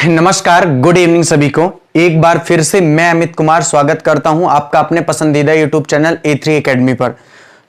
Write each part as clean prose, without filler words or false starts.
नमस्कार, good evening सभी को। एक बार फिर से मैं अमित कुमार स्वागत करता हूं आपका अपने पसंदीदा यूट्यूब चैनल A3 एकेडमी पर।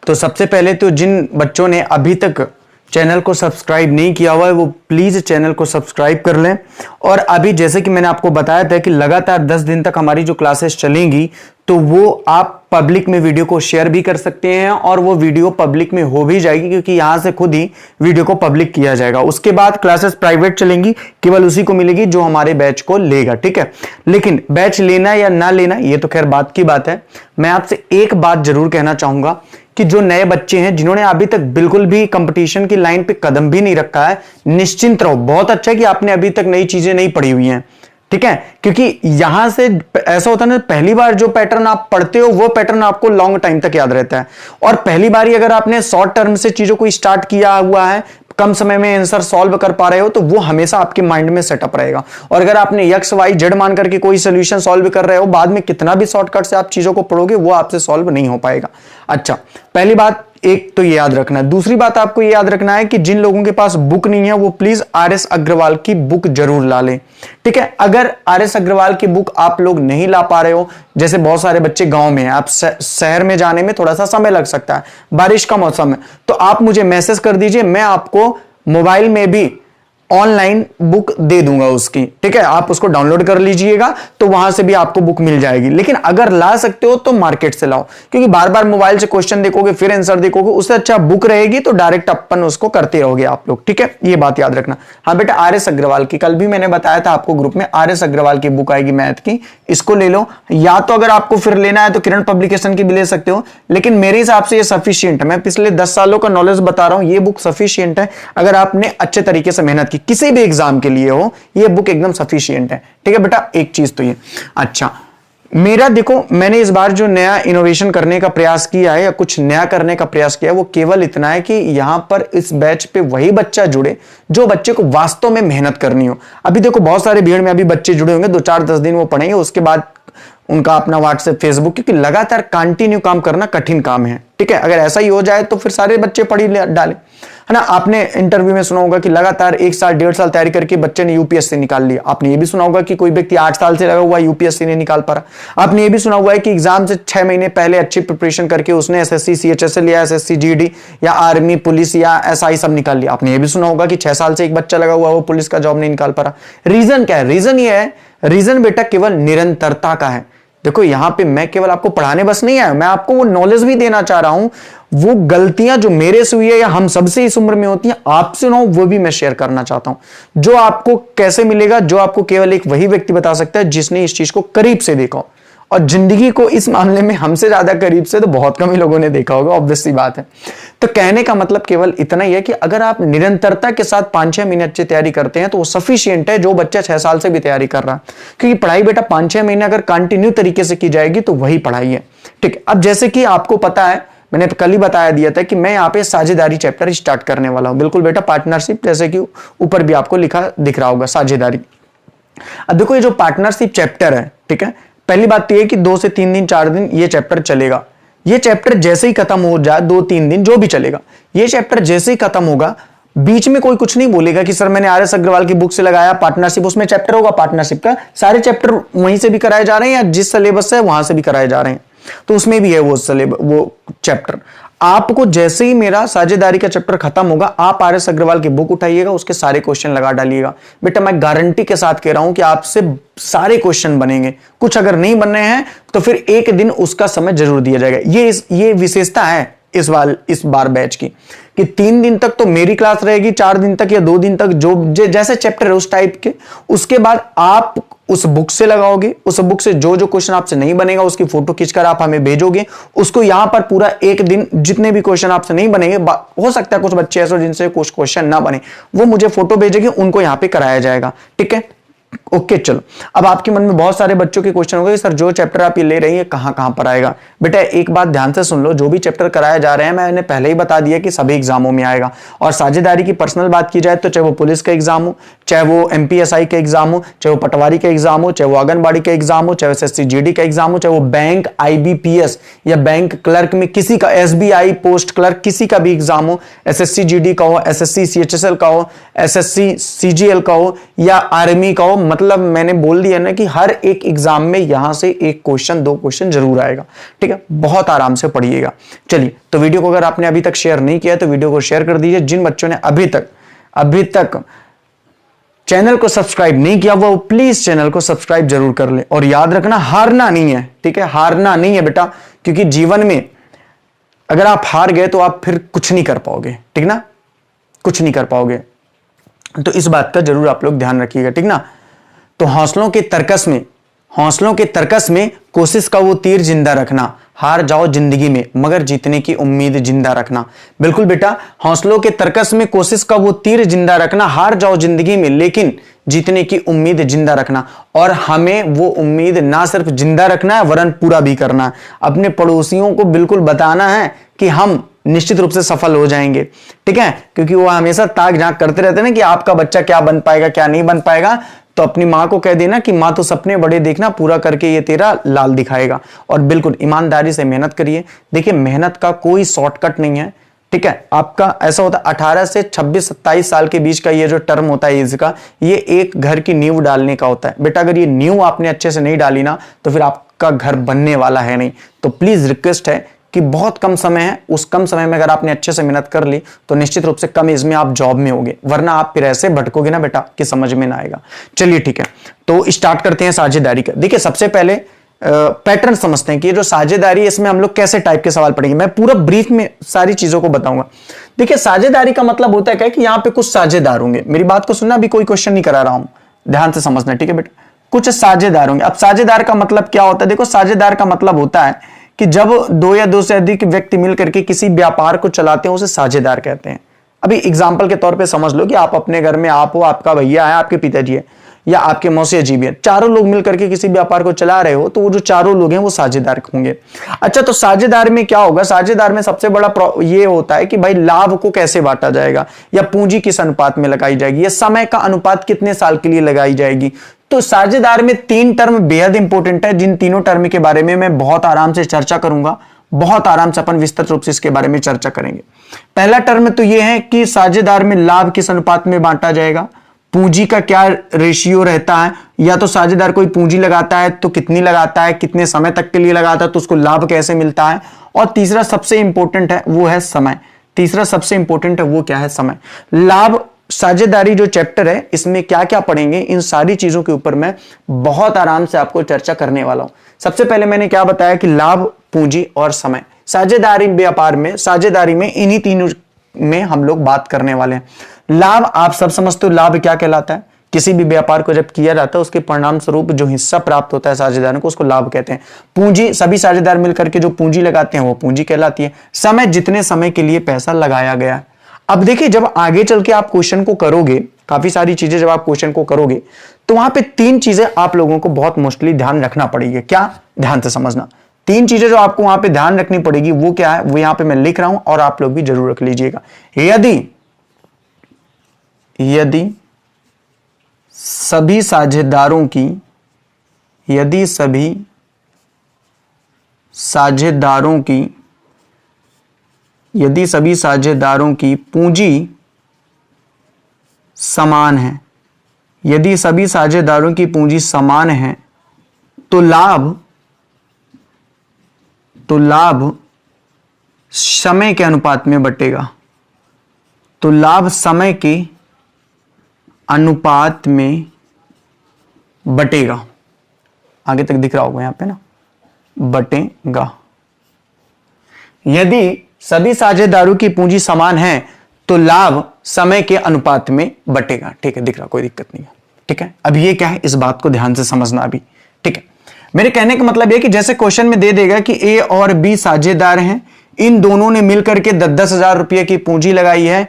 तो सबसे पहले तो जिन बच्चों ने अभी तक चैनल को सब्सक्राइब नहीं किया हुआ है वो प्लीज चैनल को सब्सक्राइब कर लें। और अभी जैसे कि मैंने आपको बताया था कि लगातार 10 दिन तक हमारी जो क्लासेस चलेंगी तो वो आप पब्लिक में वीडियो को शेयर भी कर सकते हैं और वो वीडियो पब्लिक में हो भी जाएगी, क्योंकि यहां से खुद ही वीडियो को पब्लिक किया जाएगा। उसके बाद क्लासेस प्राइवेट चलेंगी, केवल उसी को मिलेगी जो हमारे बैच को लेगा, ठीक है। लेकिन बैच लेना या ना लेना ये तो खैर बात की बात है। मैं आपसे एक बात जरूर कहना चाहूंगा कि जो नए बच्चे हैं जिन्होंने अभी तक बिल्कुल भी कंपटीशन की लाइन पे कदम भी नहीं रखा है, निश्चिंत रहो। बहुत अच्छा है कि आपने अभी तक नई चीजें नहीं पढ़ी हुई हैं, ठीक है, क्योंकि यहां से ऐसा होता है ना, पहली बार जो पैटर्न आप पढ़ते हो वो पैटर्न आपको लॉन्ग टाइम तक याद रहता है। और पहली बार ही अगर आपने शॉर्ट टर्म से चीजों को स्टार्ट किया हुआ है, कम समय में आंसर सॉल्व कर पा रहे हो, तो वो हमेशा आपके माइंड में सेटअप रहेगा। और अगर आपने एक्स वाई जेड मान करके कोई सोल्यूशन सॉल्व कर रहे हो, बाद में कितना भी शॉर्टकट से आप चीजों को पढ़ोगे वो आपसे सॉल्व नहीं हो पाएगा। अच्छा, पहली बात एक तो ये याद रखना है। दूसरी बात आपको ये याद रखना है कि जिन लोगों के पास बुक नहीं है वो प्लीज RS अग्रवाल की बुक जरूर ला लें, ठीक है। अगर RS अग्रवाल की बुक आप लोग नहीं ला पा रहे हो, जैसे बहुत सारे बच्चे गांव में हैं, आप शहर में जाने में थोड़ा सा समय लग सकता है, बारिश का मौसम है, तो आप मुझे मैसेज कर दीजिए, मैं आपको मोबाइल में भी ऑनलाइन बुक दे दूंगा उसकी, ठीक है। आप उसको डाउनलोड कर लीजिएगा तो वहां से भी आपको बुक मिल जाएगी। लेकिन अगर ला सकते हो तो मार्केट से लाओ, क्योंकि बार बार मोबाइल से क्वेश्चन देखोगे फिर आंसर देखोगे, उससे अच्छा बुक रहेगी तो डायरेक्ट अपन उसको करते रहोगे आप लोग, ठीक है। ये बात याद रखना। हाँ बेटा, RS अग्रवाल की कल भी मैंने बताया था आपको ग्रुप में, RS अग्रवाल की बुक आएगी मैथ की, इसको ले लो। या तो अगर आपको फिर लेना है तो किरण पब्लिकेशन की भी ले सकते हो, लेकिन मेरे हिसाब से ये सफिशियंट है। मैं पिछले 10 सालों का नॉलेज बता रहा हूं, ये बुक सफिशियंट है। अगर आपने अच्छे तरीके से मेहनत की किसी भी एग्जाम के लिए हो, ये बुक एकदम सफिशिएंट है, ठीक है बेटा। एक चीज तो ये अच्छा, मेरा देखो, मैंने इस बार जो नया इनोवेशन करने का प्रयास किया है या कुछ नया करने का प्रयास किया है वो केवल इतना है कि यहां पर इस बैच पे वही बच्चा जुड़े जो बच्चे को वास्तव में मेहनत करनी हो। अभी देखो बहुत सारे भीड़ में अभी बच्चे जुड़े होंगे, 2-4-10 दिन वो पढ़ेंगे, उसके बाद उनका अपना व्हाट्सएप फेसबुक, क्योंकि लगातार कंटिन्यू काम करना कठिन काम है, ठीक है। अगर ऐसा ही हो जाए तो फिर सारे बच्चे पढ़ ही डाले, है ना। आपने इंटरव्यू में सुना होगा कि लगातार 1 साल 1.5 साल तैयारी करके बच्चे ने UPSC निकाल लिया। आपने ये भी सुना होगा कि कोई व्यक्ति 8 साल से लगा हुआ UPSC नहीं निकाल पा रहा। आपने ये भी सुना हुआ है कि एग्जाम से 6 महीने पहले अच्छी प्रिपरेशन करके उसने SSC CHSL या SSC GD या आर्मी पुलिस या SI सब निकाल लिया। आपने ये भी सुना होगा कि 6 साल से एक बच्चा लगा हुआ वो पुलिस का जॉब नहीं निकाल पा रहा। रीजन क्या है? रीजन ये है, रीजन बेटा केवल निरंतरता का है। देखो यहां पे मैं केवल आपको पढ़ाने बस नहीं आया, मैं आपको वो नॉलेज भी देना चाह रहा हूं। वो गलतियां जो मेरे से हुई है या हम सबसे इस उम्र में होती हैं, आपसे ना हो, वो भी मैं शेयर करना चाहता हूं। जो आपको कैसे मिलेगा, जो आपको केवल एक वही व्यक्ति बता सकता है जिसने इस चीज को करीब से देखा हो। और जिंदगी को इस मामले में हमसे ज्यादा करीब से तो बहुत कम ही लोगों ने देखा होगा, ऑब्वियस सी बात है। तो कहने का मतलब केवल इतना ही है कि अगर आप निरंतरता के साथ 5-6 महीने अच्छी तैयारी करते हैं तो वो सफिशियंट है जो बच्चा 6 साल से भी तैयारी कर रहा है। क्योंकि पढ़ाई बेटा 5-6 महीने अगर कंटिन्यू तरीके से की जाएगी तो वही पढ़ाई है, ठीक। अब जैसे कि आपको पता है, मैंने कल ही बताया दिया था कि मैं यहाँ पे साझेदारी चैप्टर स्टार्ट करने वाला हूं। बिल्कुल बेटा, पार्टनरशिप, जैसे कि ऊपर भी आपको लिखा दिख रहा होगा, साझेदारी। अब देखो ये जो पार्टनरशिप चैप्टर है, ठीक है, पहली बात तो ये कि 2 से 3 दिन 4 दिन ये चैप्टर चलेगा। ये चैप्टर जैसे ही खत्म हो जाए, 2-3 दिन जो भी चलेगा, ये चैप्टर जैसे ही खत्म होगा, बीच में कोई कुछ नहीं बोलेगा कि सर मैंने RS अग्रवाल की बुक से लगाया पार्टनरशिप, उसमें चैप्टर होगा पार्टनरशिप का, सारे चैप्टर वहीं से भी कराए जा रहे हैं या जिस सिलेबस है वहां से भी कराए जा रहे हैं, तो उसमें भी है वो चैप्टर। आपको जैसे ही मेरा साझेदारी का चैप्टर खत्म होगा, आप RS अग्रवाल की बुक उठाइएगा, उसके सारे क्वेश्चन लगा डालिएगा। बेटा मैं गारंटी के साथ कह रहा हूं कि आपसे सारे क्वेश्चन बनेंगे। कुछ अगर नहीं बन रहे हैं तो फिर एक दिन उसका समय जरूर दिया जाएगा। ये विशेषता है इस बार बैच की कि 3 दिन तक तो मेरी क्लास रहेगी, 4 दिन तक या 2 दिन तक जो जैसे चैप्टर है उस टाइप के। उसके बाद आप उस बुक से लगाओगे, उस बुक से जो जो क्वेश्चन आपसे नहीं बनेगा उसकी फोटो खींचकर आप हमें भेजोगे। उसको यहां पर पूरा एक दिन जितने भी क्वेश्चन आपसे नहीं बनेंगे, हो सकता है कुछ बच्चे ऐसे जिनसे कुछ क्वेश्चन ना बने, वो मुझे फोटो भेजेंगे, उनको यहां पे कराया जाएगा, ठीक है। ओके चलो, अब आपके मन में बहुत सारे बच्चों के क्वेश्चन होंगे, सर जो चैप्टर आप ये ले रही है कहां कहां पर आएगा। बेटा एक बात ध्यान से सुन लो, जो भी चैप्टर कराया जा रहे हैं मैंने पहले ही बता दिया कि सभी एग्जामों में आएगा। और साझेदारी की पर्सनल बात की जाए तो चाहे वो पुलिस का एग्जाम हो, चाहे वो MPSI का एग्जाम हो, चाहे वो पटवारी का एग्जाम हो, चाहे वो आंगनबाड़ी का एग्जाम हो, चाहे SSC GD का एग्जाम हो, चाहे वो बैंक IBPS या बैंक क्लर्क में किसी का, SBI पोस्ट क्लर्क किसी का भी एग्जाम हो, SSC GD का हो, SSC CHSL का हो, SSC CGL का हो या आर्मी का हो, मतलब मतलब मैंने बोल दिया ना कि हर एक एग्जाम में यहां से एक क्वेश्चन 2 क्वेश्चन जरूर आएगा, ठीक है। बहुत आराम से पढ़िएगा। चलिए, तो वीडियो को अगर आपने अभी तक शेयर नहीं किया तो वीडियो को शेयर कर दीजिए। जिन बच्चों ने अभी तक चैनल को सब्सक्राइब नहीं किया वो प्लीज चैनल को सब्सक्राइब जरूर कर ले। और याद रखना, हारना नहीं है, ठीक है, हारना नहीं है बेटा, क्योंकि जीवन में अगर आप हार गए तो आप फिर कुछ नहीं कर पाओगे, ठीक ना, कुछ नहीं कर पाओगे। तो इस बात का जरूर आप लोग ध्यान रखिएगा, ठीक ना। तो हौसलों के तर्कस में कोशिश का वो तीर जिंदा रखना, हार जाओ जिंदगी में मगर जीतने की उम्मीद जिंदा रखना। बिल्कुल बेटा, हौसलों के तर्कस में कोशिश का वो तीर जिंदा रखना, हार जाओ जिंदगी में लेकिन जीतने की उम्मीद जिंदा रखना। और हमें वो उम्मीद ना सिर्फ जिंदा रखना है वरन पूरा भी करना है। अपने पड़ोसियों को बिल्कुल बताना है कि हम निश्चित रूप से सफल हो जाएंगे, ठीक है, क्योंकि वो हमेशा ताक झांक करते रहते हैं ना कि आपका बच्चा क्या बन पाएगा क्या नहीं बन पाएगा। तो अपनी माँ को कह देना कि माँ तो सपने बड़े देखना, पूरा करके ये तेरा लाल दिखाएगा। और बिल्कुल ईमानदारी से मेहनत करिए। देखिए, मेहनत का कोई शॉर्टकट नहीं है, ठीक है। आपका ऐसा होता है 18 से 26-27 साल के बीच का ये जो टर्म होता है एज का, ये एक घर की नींव डालने का होता है बेटा। अगर ये नींव आपने अच्छे से नहीं डाली ना तो फिर आपका घर बनने वाला है नहीं। तो प्लीज रिक्वेस्ट है कि बहुत कम समय है, उस कम समय में अगर आपने अच्छे से मेहनत कर ली तो निश्चित रूप से कम एज में आप जॉब में होगे, वरना आप फिर ऐसे भटकोगे ना बेटा कि समझ में ना आएगा। चलिए ठीक है, तो स्टार्ट करते हैं साझेदारी का। देखिए, सबसे पहले पैटर्न समझते हैं कि ये जो साझेदारी है इसमें हम लोग कैसे टाइप के सवाल पढ़ेंगे। मैं पूरा ब्रीफ में सारी चीजों को बताऊंगा। देखिए, साझेदारी का मतलब होता है क्या कि यहां पे कुछ साझेदार होंगे। मेरी बात को सुनना, अभी कोई क्वेश्चन नहीं करा रहा हूं, ध्यान से समझना, ठीक है बेटा। कुछ साझेदार होंगे। अब साझेदार का मतलब क्या होता है? देखो, साझेदार का मतलब होता है कि जब 2 या 2 से अधिक व्यक्ति मिलकर के किसी व्यापार को चलाते हैं उसे साझेदार कहते हैं। अभी एग्जाम्पल के तौर पे समझ लो कि आप अपने घर में आप हो, आपका भैया है, आपके पिताजी है या आपके मौसी जी भी है, चारों लोग मिलकर के किसी व्यापार को चला रहे हो तो वो जो चारों लोग हैं वो साझेदार होंगे। अच्छा, तो साझेदार में क्या होगा? साझेदार में सबसे बड़ा ये होता है कि भाई लाभ को कैसे बांटा जाएगा, या पूंजी किस अनुपात में लगाई जाएगी, या समय का अनुपात कितने साल के लिए लगाई जाएगी। तो साझेदार में 3 टर्म बेहद इंपॉर्टेंट है, जिन तीनों टर्म के बारे में मैं बहुत आराम से चर्चा करूंगा, बहुत आराम से अपन विस्तृत रूप से इसके बारे में चर्चा करेंगे। पहला टर्म तो यह है कि साझेदार में लाभ किस अनुपात में बांटा जाएगा, पूंजी का क्या रेशियो रहता है, या तो साझेदार कोई पूंजी लगाता है तो कितनी लगाता है, कितने समय तक के लिए लगाता है, तो उसको लाभ कैसे मिलता है। और तीसरा सबसे इंपॉर्टेंट है वो है समय। तीसरा सबसे इंपॉर्टेंट है वो क्या है? समय। लाभ साझेदारी जो चैप्टर है इसमें क्या क्या पढ़ेंगे, इन सारी चीजों के ऊपर मैं बहुत आराम से आपको चर्चा करने वाला हूं। सबसे पहले मैंने क्या बताया कि लाभ, पूंजी और समय। साझेदारी व्यापार में, साझेदारी में इन्हीं तीनों में हम लोग बात करने वाले हैं। लाभ आप सब समझते हो, लाभ क्या कहलाता है? किसी भी व्यापार को जब किया जाता है उसके परिणाम स्वरूप जो हिस्सा प्राप्त होता है साझेदारों को, उसको लाभ कहते हैं। पूंजी, सभी साझेदार मिलकर के जो पूंजी लगाते हैं वो पूंजी कहलाती है। समय, जितने समय के लिए पैसा लगाया गया है। अब देखिए, जब आगे चल के आप क्वेश्चन को करोगे, काफी सारी चीजें जब आप क्वेश्चन को करोगे तो वहां पे 3 चीजें आप लोगों को बहुत मोस्टली ध्यान रखना पड़ेगी। क्या? ध्यान से समझना। 3 चीजें जो आपको वहां पे ध्यान रखनी पड़ेगी वो क्या है, वो यहां पे मैं लिख रहा हूं और आप लोग भी जरूर रख लीजिएगा। यदि सभी साझेदारों की, यदि सभी साझेदारों की, यदि सभी साझेदारों की पूंजी समान है, यदि सभी साझेदारों की पूंजी समान है तो लाभ समय के अनुपात में बटेगा। तो लाभ समय के अनुपात में बटेगा। आगे तक दिख रहा होगा यहां पे ना, बटेगा। यदि सभी साझेदारों की पूंजी समान है तो लाभ समय के अनुपात में बटेगा। ठीक है, दिख रहा, कोई दिक्कत नहीं है। ठीक है, अब ये क्या है, इस बात को ध्यान से समझना अभी। ठीक है, मेरे कहने का मतलब यह कि जैसे क्वेश्चन में दे देगा कि ए और बी साझेदार हैं, इन दोनों ने मिलकर के 10-10 हजार रुपये की पूंजी लगाई है।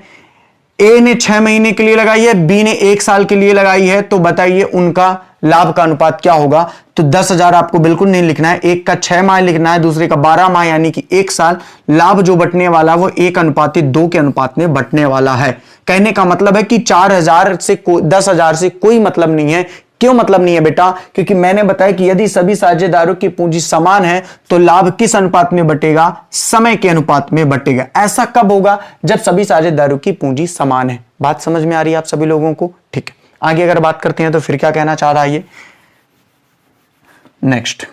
ए ने 6 महीने के लिए लगाई है, बी ने 1 साल के लिए लगाई है, तो बताइए उनका लाभ का अनुपात क्या होगा। तो 10,000 आपको बिल्कुल नहीं लिखना है, एक का 6 माह लिखना है, दूसरे का 12 माह यानी कि 1 साल। लाभ जो बटने वाला वो 1:2 के अनुपात में बटने वाला है। कहने का मतलब है कि 4,000 से 10,000 से कोई मतलब नहीं है। क्यों मतलब नहीं है बेटा? क्योंकि मैंने बताया कि यदि सभी साझेदारों की पूंजी समान है तो लाभ किस अनुपात में बटेगा? समय के अनुपात में बटेगा। ऐसा कब होगा? जब सभी साझेदारों की पूंजी समान है। बात समझ में आ रही है आप सभी लोगों को? ठीक है, आगे अगर बात करते हैं तो फिर क्या कहना चाह रहा है ये, नेक्स्ट,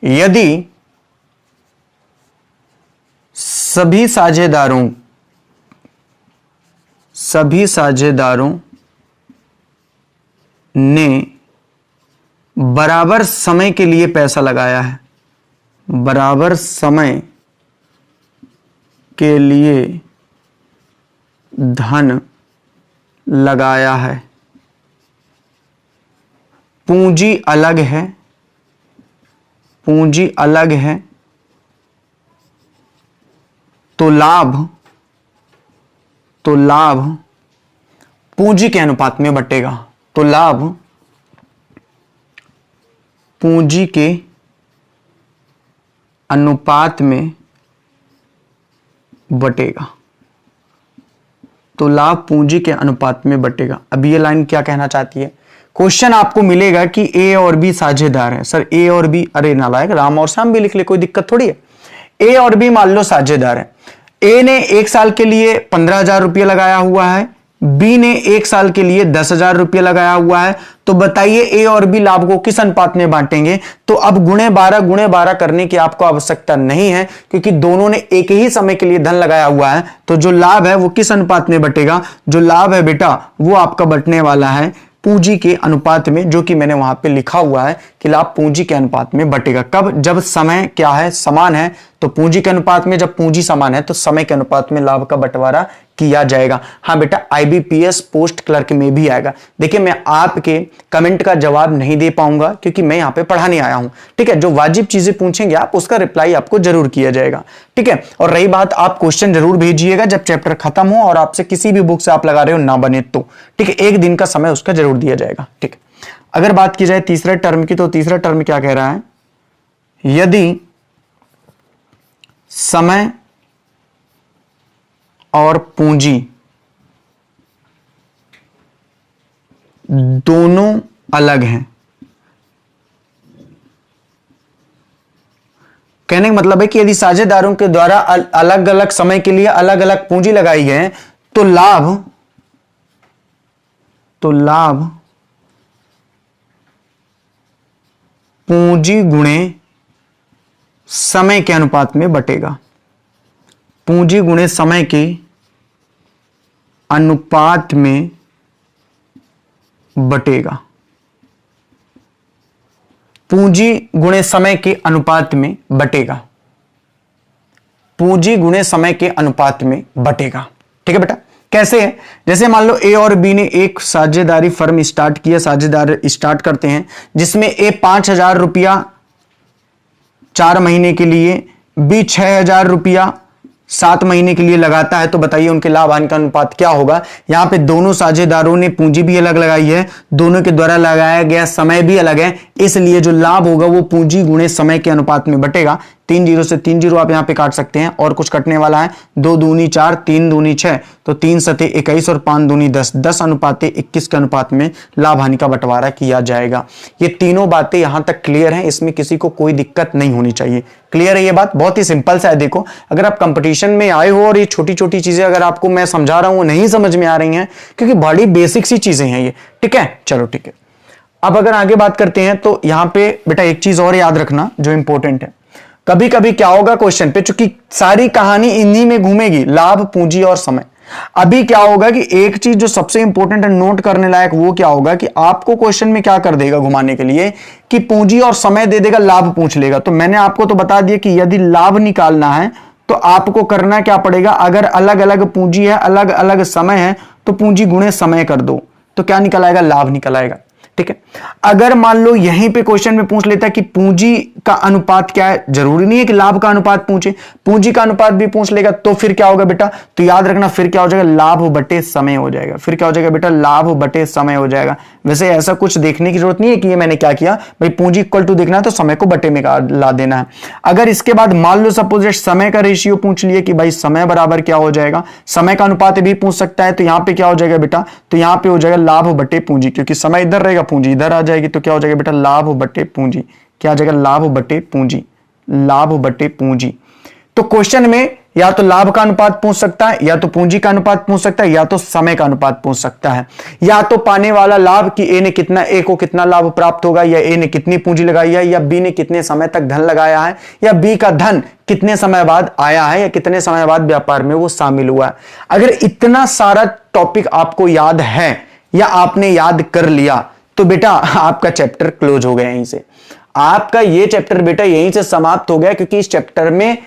यदि सभी साझेदारों ने बराबर समय के लिए पैसा लगाया है, बराबर समय के लिए धन लगाया है, पूंजी अलग है, पूंजी अलग है, तो लाभ पूंजी के अनुपात में बटेगा, तो लाभ पूंजी के अनुपात में बटेगा, तो लाभ पूंजी के अनुपात में बटेगा। अब ये लाइन क्या कहना चाहती है, क्वेश्चन आपको मिलेगा कि ए और बी साझेदार हैं। सर ए और बी, अरे नालायक, राम और श्याम भी लिख ले, कोई दिक्कत थोड़ी है। ए और बी मान लो साझेदार है। ए ने 1 साल के लिए 15,000 रुपये लगाया हुआ है, बी ने 1 साल के लिए 10,000 रुपये लगाया हुआ है। तो बताइए ए और बी लाभ को किस अनुपात में बांटेंगे। तो अब गुणे 12 करने की आपको आवश्यकता नहीं है, क्योंकि दोनों ने एक ही समय के लिए धन लगाया हुआ है। तो जो लाभ है वो किस अनुपात में बटेगा, जो लाभ है बेटा वो आपका बटने वाला है पूंजी के अनुपात में, जो कि मैंने वहां पे लिखा हुआ है कि लाभ पूंजी के अनुपात में बटेगा। कब, जब समय क्या है, समान है। तो पूंजी के अनुपात में, जब पूंजी समान है तो समय के अनुपात में लाभ का बंटवारा किया जाएगा। हाँ बेटा, आईबीपीएस पोस्ट क्लर्क में भी आएगा। देखिए मैं आपके कमेंट का जवाब नहीं दे पाऊंगा, क्योंकि मैं यहाँ पे पढ़ाने आया हूं, ठीक है। जो वाजिब चीजें पूछेंगे आप, उसका रिप्लाई आपको जरूर किया जाएगा, ठीक है। और रही बात, आप क्वेश्चन जरूर भेजिएगा जब चैप्टर खत्म हो और आपसे किसी भी बुक से आप लगा रहे हो ना बने तो, ठीक है। 1 दिन का समय उसका जरूर दिया जाएगा, ठीक है। अगर बात की जाए तीसरे टर्म की, तो तीसरा टर्म क्या कह रहा है, यदि समय और पूंजी दोनों अलग हैं। कहने का मतलब है कि यदि साझेदारों के द्वारा अलग अलग समय के लिए अलग अलग पूंजी लगाई है, तो लाभ पूंजी गुणे समय के अनुपात में बटेगा, पूंजी गुणे समय के अनुपात में बटेगा, पूंजी गुणे समय के अनुपात में बटेगा, पूंजी गुणे समय के अनुपात में बटेगा, ठीक है बेटा। कैसे है, जैसे मान लो ए और बी ने एक साझेदारी फर्म स्टार्ट किया, साझेदार स्टार्ट करते हैं, जिसमें ए 5,000 रुपया 4 महीने के लिए, बी 6,000 रुपया 7 महीने के लिए लगाता है। तो बताइए उनके लाभ हानि का अनुपात क्या होगा। यहां पे दोनों साझेदारों ने पूंजी भी अलग लगाई है, दोनों के द्वारा लगाया गया समय भी अलग है, इसलिए जो लाभ होगा वो पूंजी गुणे समय के अनुपात में बटेगा। 3 0 से 3 0 आप यहां पे काट सकते हैं, और कुछ कटने वाला है, 2 दूनी 4, 3 दूनी 6, तो 3 सते 21 और 5 दूनी 10, 10 अनुपाते 21 के अनुपात में लाभ हानि का बंटवारा किया जाएगा। ये तीनों बातें यहां तक क्लियर हैं, इसमें किसी को कोई दिक्कत नहीं होनी चाहिए। क्लियर है ये बात, बहुत ही सिंपल सा है। देखो अगर आप कंपटीशन में आए हो और ये छोटी छोटी चीजें अगर आपको मैं समझा रहा हूं नहीं समझ में आ रही हैं, क्योंकि बड़ी बेसिक सी चीजें हैं ये, ठीक है। चलो ठीक है, अब अगर आगे बात करते हैं तो यहां पे बेटा एक चीज और याद रखना जो इंपॉर्टेंट है। कभी कभी क्या होगा क्वेश्चन पे, चूंकि सारी कहानी इन्हीं में घूमेगी, लाभ, पूंजी और समय। अभी क्या होगा कि एक चीज जो सबसे इंपॉर्टेंट है नोट करने लायक, वो क्या होगा कि आपको क्वेश्चन में क्या कर देगा घुमाने के लिए, कि पूंजी और समय दे देगा, लाभ पूछ लेगा। तो मैंने आपको तो बता दिया कि यदि लाभ निकालना है तो आपको करना क्या पड़ेगा, अगर अलग अलग पूंजी है, अलग अलग समय है, तो पूंजी गुणे समय कर दो, तो क्या निकल आएगा, लाभ निकल आएगा, ठीक है। अगर मान लो यहीं पे क्वेश्चन में पूछ लेता है कि पूंजी का अनुपात क्या है, जरूरी नहीं है कि लाभ का अनुपात पूछे, पूंजी का अनुपात भी पूछ लेगा, तो फिर क्या होगा बेटा, तो याद रखना फिर क्या हो जाएगा, लाभ बटे समय हो जाएगा। फिर क्या हो जाएगा बेटा, लाभ बटे समय हो जाएगा। वैसे ऐसा कुछ देखने की जरूरत नहीं है कि ये मैंने क्या किया, भाई पूंजी इक्वल टू देखना है तो समय को बटे में ला देना है। अगर इसके बाद मान लो सपोज समय का रेशियो पूछ लिए कि भाई समय बराबर क्या हो जाएगा, समय का अनुपात भी पूछ सकता है, तो यहां पे क्या हो जाएगा बेटा, तो यहां पे हो जाएगा लाभ बटे पूंजी, क्योंकि समय इधर रहेगा पूंजी इधर आ जाएगी, तो क्या हो जाएगा बेटा, लाभ बटे पूंजी। क्या आ जाएगा, लाभ बटे पूंजी, लाभ बटे पूंजी। तो क्वेश्चन में या तो लाभ का अनुपात पूछ सकता है, या तो पूंजी का अनुपात पूछ सकता है, या तो समय का अनुपात पूछ सकता है, या तो पाने वाला लाभ कि ए को कितना लाभ प्राप्त होगा, या ए ने कितनी पूंजी लगाई है, या बी ने कितने समय तक धन लगाया है, या बी का धन कितने समय बाद आया है, या कितने समय बाद व्यापार में वो शामिल हुआ है। अगर इतना सारा टॉपिक आपको याद है या आपने याद कर लिया तो बेटा आपका चैप्टर क्लोज हो गया, यहीं से आपका ये चैप्टर बेटा यहीं से समाप्त हो गया, क्योंकि इस चैप्टर में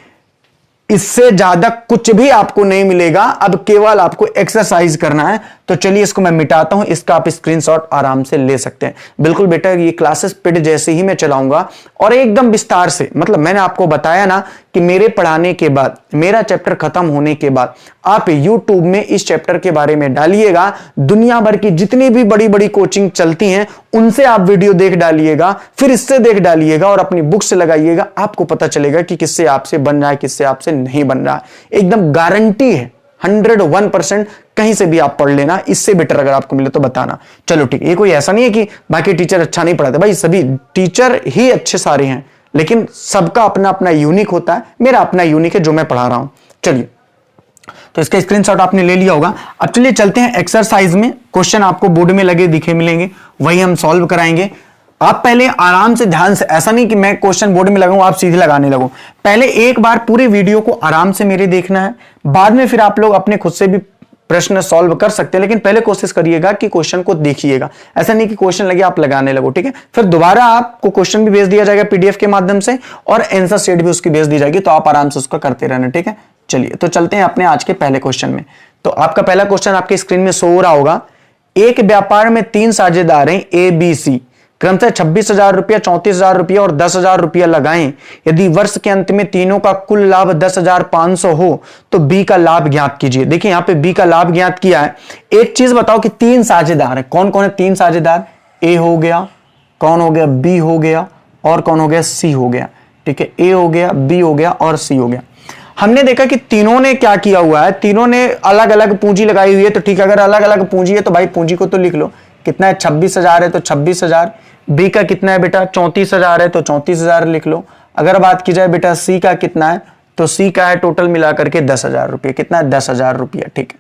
इससे ज्यादा कुछ भी आपको नहीं मिलेगा। अब केवल आपको एक्सरसाइज करना है। तो चलिए इसको मैं मिटाता हूं, इसका आप स्क्रीनशॉट आराम से ले सकते हैं। बिल्कुल बेटा ये क्लासेस पीड जैसे ही मैं चलाऊंगा और एकदम विस्तार से, मतलब मैंने आपको बताया ना कि मेरे पढ़ाने के बाद, मेरा चैप्टर खत्म होने के बाद आप YouTube में इस चैप्टर के बारे में डालिएगा। दुनिया भर की जितनी भी बड़ी बड़ी कोचिंग चलती हैं उनसे आप वीडियो देख डालिएगा, फिर इससे देख डालिएगा और अपनी बुक से लगाइएगा। आपको पता चलेगा कि किससे आपसे बन रहा है, किससे आपसे नहीं बन रहा है। एकदम गारंटी है 101%। कहीं से भी आप पढ़ लेना, इससे बेटर अगर आपको मिले तो बताना। चलो ठीक है, ये कोई ऐसा नहीं है कि बाकी टीचर अच्छा नहीं पढ़ाते, भाई सभी टीचर ही अच्छे सारे हैं, लेकिन सबका अपना अपना यूनिक होता है। मेरा अपना यूनिक है जो मैं पढ़ा रहा हूं। चलिए, तो इसका स्क्रीनशॉट आपने ले लिया होगा। अब चलिए चलते हैं एक्सरसाइज में। क्वेश्चन आपको बोर्ड में लगे दिखे मिलेंगे, वही हम सॉल्व कराएंगे। आप पहले आराम से ध्यान से, ऐसा नहीं कि मैं क्वेश्चन बोर्ड में लगाऊं आप सीधे लगाने लगो। पहले एक बार पूरे वीडियो को आराम से मेरे देखना है, बाद में फिर आप लोग अपने खुद से भी प्रश्न सॉल्व कर सकते हैं, लेकिन पहले कोशिश करिएगा कि क्वेश्चन को देखिएगा। ऐसा नहीं कि क्वेश्चन लगे आप लगाने लगो, ठीक है। फिर दोबारा आपको क्वेश्चन भी भेज दिया जाएगा पीडीएफ के माध्यम से, और आंसर शीट भी उसकी भेज दी जाएगी, तो आप आराम से उसका करते रहना, ठीक है। चलिए तो चलते हैं अपने आज के पहले क्वेश्चन में। तो आपका पहला क्वेश्चन आपके स्क्रीन में शो हो रहा होगा। एक व्यापार में 3 साझेदार हैं ए बी सी, क्रमशः 26,000 रुपया, 34,000 रुपया और 10,000 रुपया लगाएं। यदि वर्ष के अंत में तीनों का कुल लाभ 10,500 हो तो बी का लाभ ज्ञात कीजिए। देखिए यहाँ पे बी का लाभ ज्ञात किया है। एक चीज बताओ कि 3 साझेदार है, कौन कौन है 3 साझेदार? ए हो गया, कौन हो गया, बी हो गया, और कौन हो गया, सी हो गया, ठीक है। ए हो गया, बी हो गया और सी हो गया। हमने देखा कि तीनों ने क्या किया हुआ है, तीनों ने अलग अलग पूंजी लगाई हुई है। तो ठीक है, अगर अलग अलग पूंजी है तो भाई पूंजी को तो लिख लो। कितना है, 26,000 है तो 26,000। बी का कितना है बेटा, 34,000 है तो 34,000 लिख लो। अगर बात की जाए बेटा सी का कितना है, तो सी का है टोटल मिलाकर के 10,000 रुपये। कितना है, 10,000 रुपया, ठीक है।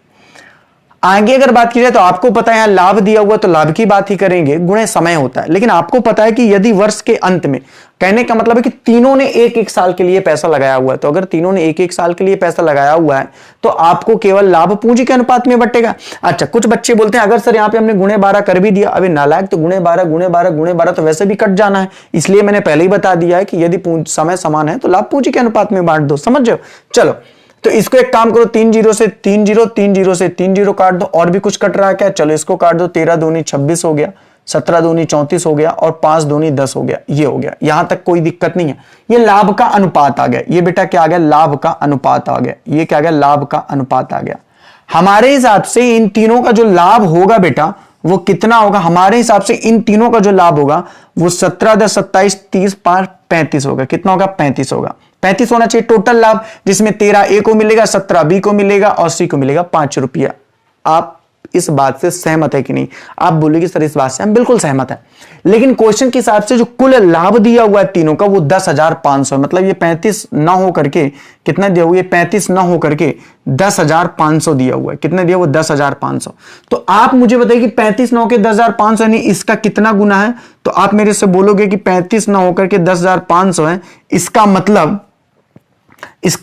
आगे अगर बात की जाए तो आपको पता है यहां लाभ दिया हुआ, तो लाभ की बात ही करेंगे, गुणे समय होता है। लेकिन आपको पता है कि यदि वर्ष के अंत में, कहने का मतलब है कि तीनों ने एक एक साल के लिए पैसा लगाया हुआ है, तो अगर तीनों ने एक एक साल के लिए पैसा लगाया हुआ है तो आपको केवल लाभ पूंजी के अनुपात में बटेगा। अच्छा, कुछ बच्चे बोलते हैं अगर सर यहाँ पे हमने गुणे 12 कर भी दिया, अभी नालायक, तो गुणे 12 गुणे 12 गुणे 12 तो वैसे भी कट जाना है। इसलिए मैंने पहले ही बता दिया है कि यदि समय समान है तो लाभ पूंजी के अनुपात में बांट दो, समझ जाओ। चलो, तो इसको एक काम करो, 3 0 से 3 0, 3 0 से 3 0 काट दो। और भी कुछ कट रहा है क्या? चलो इसको काट दो। 13 दूनी 26 हो गया, 17 दूनी 34 हो गया, और 5 दूनी 10 हो गया। ये हो गया, यहां तक कोई दिक्कत नहीं है। ये लाभ का अनुपात आ गया। ये बेटा क्या आ गया, लाभ का अनुपात आ गया। ये क्या आ गया, लाभ का अनुपात आ गया। हमारे हिसाब से इन तीनों का जो लाभ होगा बेटा वो कितना होगा? हमारे हिसाब से इन तीनों का जो लाभ होगा वो 17 10 27 30 5 35 होगा। कितना होगा? 35 होगा। 35 होना चाहिए टोटल लाभ, जिसमें 13 ए को मिलेगा, 17 बी को मिलेगा और सी को मिलेगा 5 रुपया। आप इस बात से सहमत है कि नहीं? आप बोलेंगे सर इस बात से हम बिल्कुल सहमत हैं, लेकिन क्वेश्चन के हिसाब से जो कुल लाभ दिया हुआ है तीनों का वो 10,500, मतलब ये 35 ना हो करके कितना दिया हुआ है? 35 ना हो करके 10,500 दिया हुआ है। कितना दिया हुआ? 10,500। तो आप मुझे बताइए कि 35 ना होकर 10,500 यानी इसका कितना गुना है? तो आप मेरे से बोलोगे कि 35 ना होकर के 10,500 है, इसका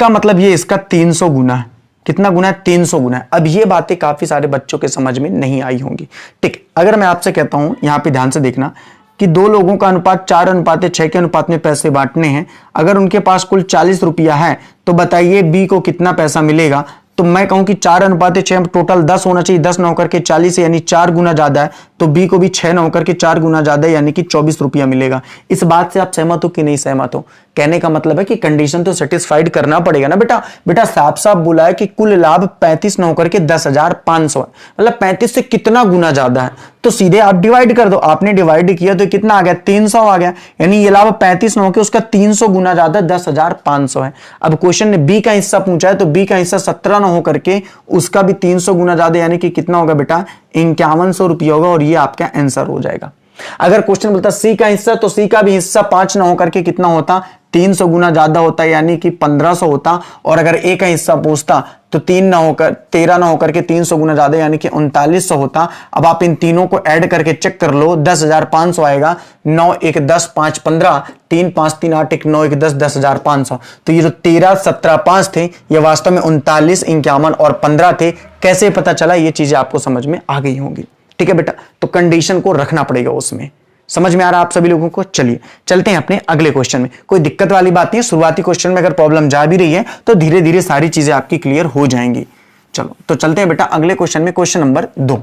मतलब ये इसका 300 गुना है। कितना गुना है? 300 गुना है। अब ये बातें काफी सारे बच्चों के समझ में नहीं आई होंगी, ठीक। अगर मैं आपसे कहता हूं, यहां पे ध्यान से देखना कि 2 लोगों का अनुपात 4:6 के अनुपात में पैसे बांटने हैं। अगर उनके पास कुल 40 रुपया है तो बताइए बी को कितना पैसा मिलेगा? तो मैं कहूं कि 4:6 टोटल 10 होना चाहिए, 10 ना होकर के 40 यानी 4 गुना ज्यादा है, तो बी को भी 6 ना होकर के 4 गुना ज्यादा है यानी कि 24 रुपया मिलेगा। इस बात से आप सहमत हो कि नहीं सहमत हो? कहने का मतलब है कि कंडीशन तो सेटिस्फाइड करना पड़ेगा ना बेटा। बेटा साफ साफ बोला है कि कुल लाभ 35 ना होकर के 10,500 है, मतलब 35 से कितना गुना ज्यादा है, तो सीधे आप डिवाइड कर दो। आपने डिवाइड किया तो कितना आ गया? 300 आ गया, यानी ये लाभ 35 ना होकर उसका 300 गुना ज्यादा 10,500 है। अब क्वेश्चन ने बी का हिस्सा पूछा है, तो बी का हिस्सा 17 ना होकर के उसका भी 300 गुना ज्यादा, यानी कि कितना होगा बेटा? 5100 रुपया होगा, और ये आपका आंसर हो जाएगा। अगर क्वेश्चन बोलता सी का हिस्सा, तो सी का भी हिस्सा 5 ना होकर के कितना होता, 300 गुना ज्यादा होता, यानी कि 1500 होता। और अगर ए का हिस्सा पूछता तो 13 ना होकर के 300 गुना ज्यादा, यानी कि 3900 होता। अब आप इन तीनों को ऐड करके चेक कर लो, 10,500 आएगा। 9 1 10 5 15, 3 5 3 8 1 9 1 10, 10,500। तो ये जो 13 17 5 थे, ये वास्तव में 39 51 और 15 थे। कैसे पता चला, ये चीजें आपको समझ में आ गई होंगी। ठीक है बेटा, तो कंडीशन को रखना पड़ेगा उसमें। समझ में आ रहा है आप सभी लोगों को? चलिए चलते हैं अपने अगले क्वेश्चन में। कोई दिक्कत वाली बात नहीं है, शुरुआती क्वेश्चन में अगर प्रॉब्लम जा भी रही है तो धीरे धीरे सारी चीजें आपकी क्लियर हो जाएंगी। चलो तो चलते हैं बेटा अगले क्वेश्चन में। Question number 2।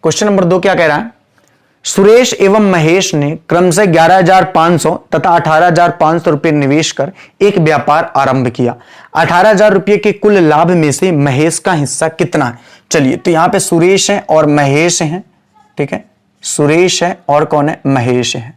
क्वेश्चन नंबर 2 क्या कह रहा है? सुरेश एवं महेश ने क्रमशः 11,500 तथा 18,500 रुपए निवेश कर एक व्यापार आरंभ किया। 18,000 रुपए के कुल लाभ में से महेश का हिस्सा कितना है? चलिए, तो यहां पे सुरेश है और महेश है। ठीक है, सुरेश है और कौन है? महेश है।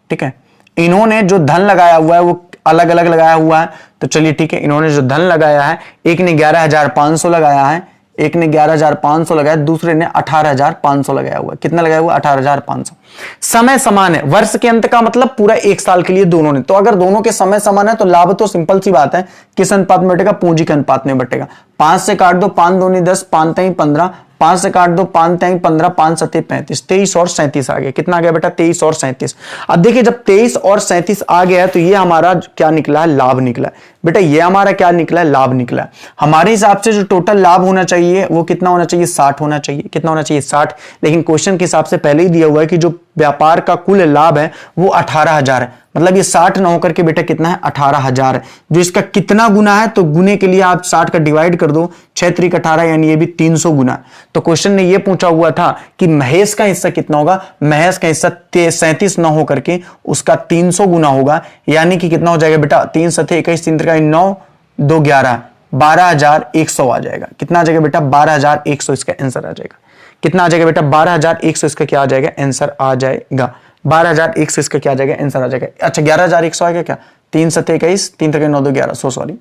ठीक है, इन्होंने जो धन लगाया हुआ है वो अलग अलग लगाया हुआ है। तो चलिए ठीक है, इन्होंने जो धन लगाया है, एक ने 11,500 लगाया है, एक ने 11,500 लगाया, दूसरे ने 18,500 लगाया हुआ। कितना लगाया हुआ? 18,500। समय समान है, वर्ष के अंत का मतलब पूरा 1 साल के लिए दोनों ने। तो अगर दोनों के समय समान है तो लाभ तो सिंपल सी बात है, किस अनुपात में बटेगा? पूंजी के अनुपात में बटेगा। 5 से काट दो, 5 दूनी 10, 5 3 15, 5 से काट दो, 5 3 15, 5 7 35, 23 और 37 आ गया। कितना आ गया बेटा? 23 और 37। अब देखिए, जब 23 और 37 आ गया तो ये हमारा क्या निकला है? लाभ निकला है। बेटा ये हमारा क्या निकला है? लाभ निकला है। हमारे हिसाब से जो टोटल लाभ होना चाहिए वो कितना होना चाहिए? 60 होना चाहिए। कितना होना चाहिए? 60। लेकिन क्वेश्चन के हिसाब से पहले ही दिया हुआ है कि जो व्यापार का कुल लाभ है वो 18,000 है। मतलब ये 60 ना होकर के बेटा कितना है? 18,000 है। जो इसका कितना गुना है, तो गुने के लिए आप 60 का डिवाइड कर दो, 6 3 18, यानी ये भी 300 गुना। तो क्वेश्चन ने ये पूछा हुआ था कि महेश का हिस्सा कितना होगा? महेश का हिस्सा 37 ना होकर के उसका 300 गुना होगा, यानी कि कितना हो जाएगा बेटा? 3 7 21 3 3 9 2 11, 12,100 आ जाएगा। कितना आ जाएगा बेटा? 12,100 इसका आंसर आ जाएगा। कितना आ जाएगा बेटा? 12,100 इसका क्या आ जाएगा? आंसर आ जाएगा। 12,100 इसका क्या आ जाएगा? आंसर आ जाएगा। अच्छा 11,100 आएगा क्या? 3 7 21 3 3 9 2 11, सॉरी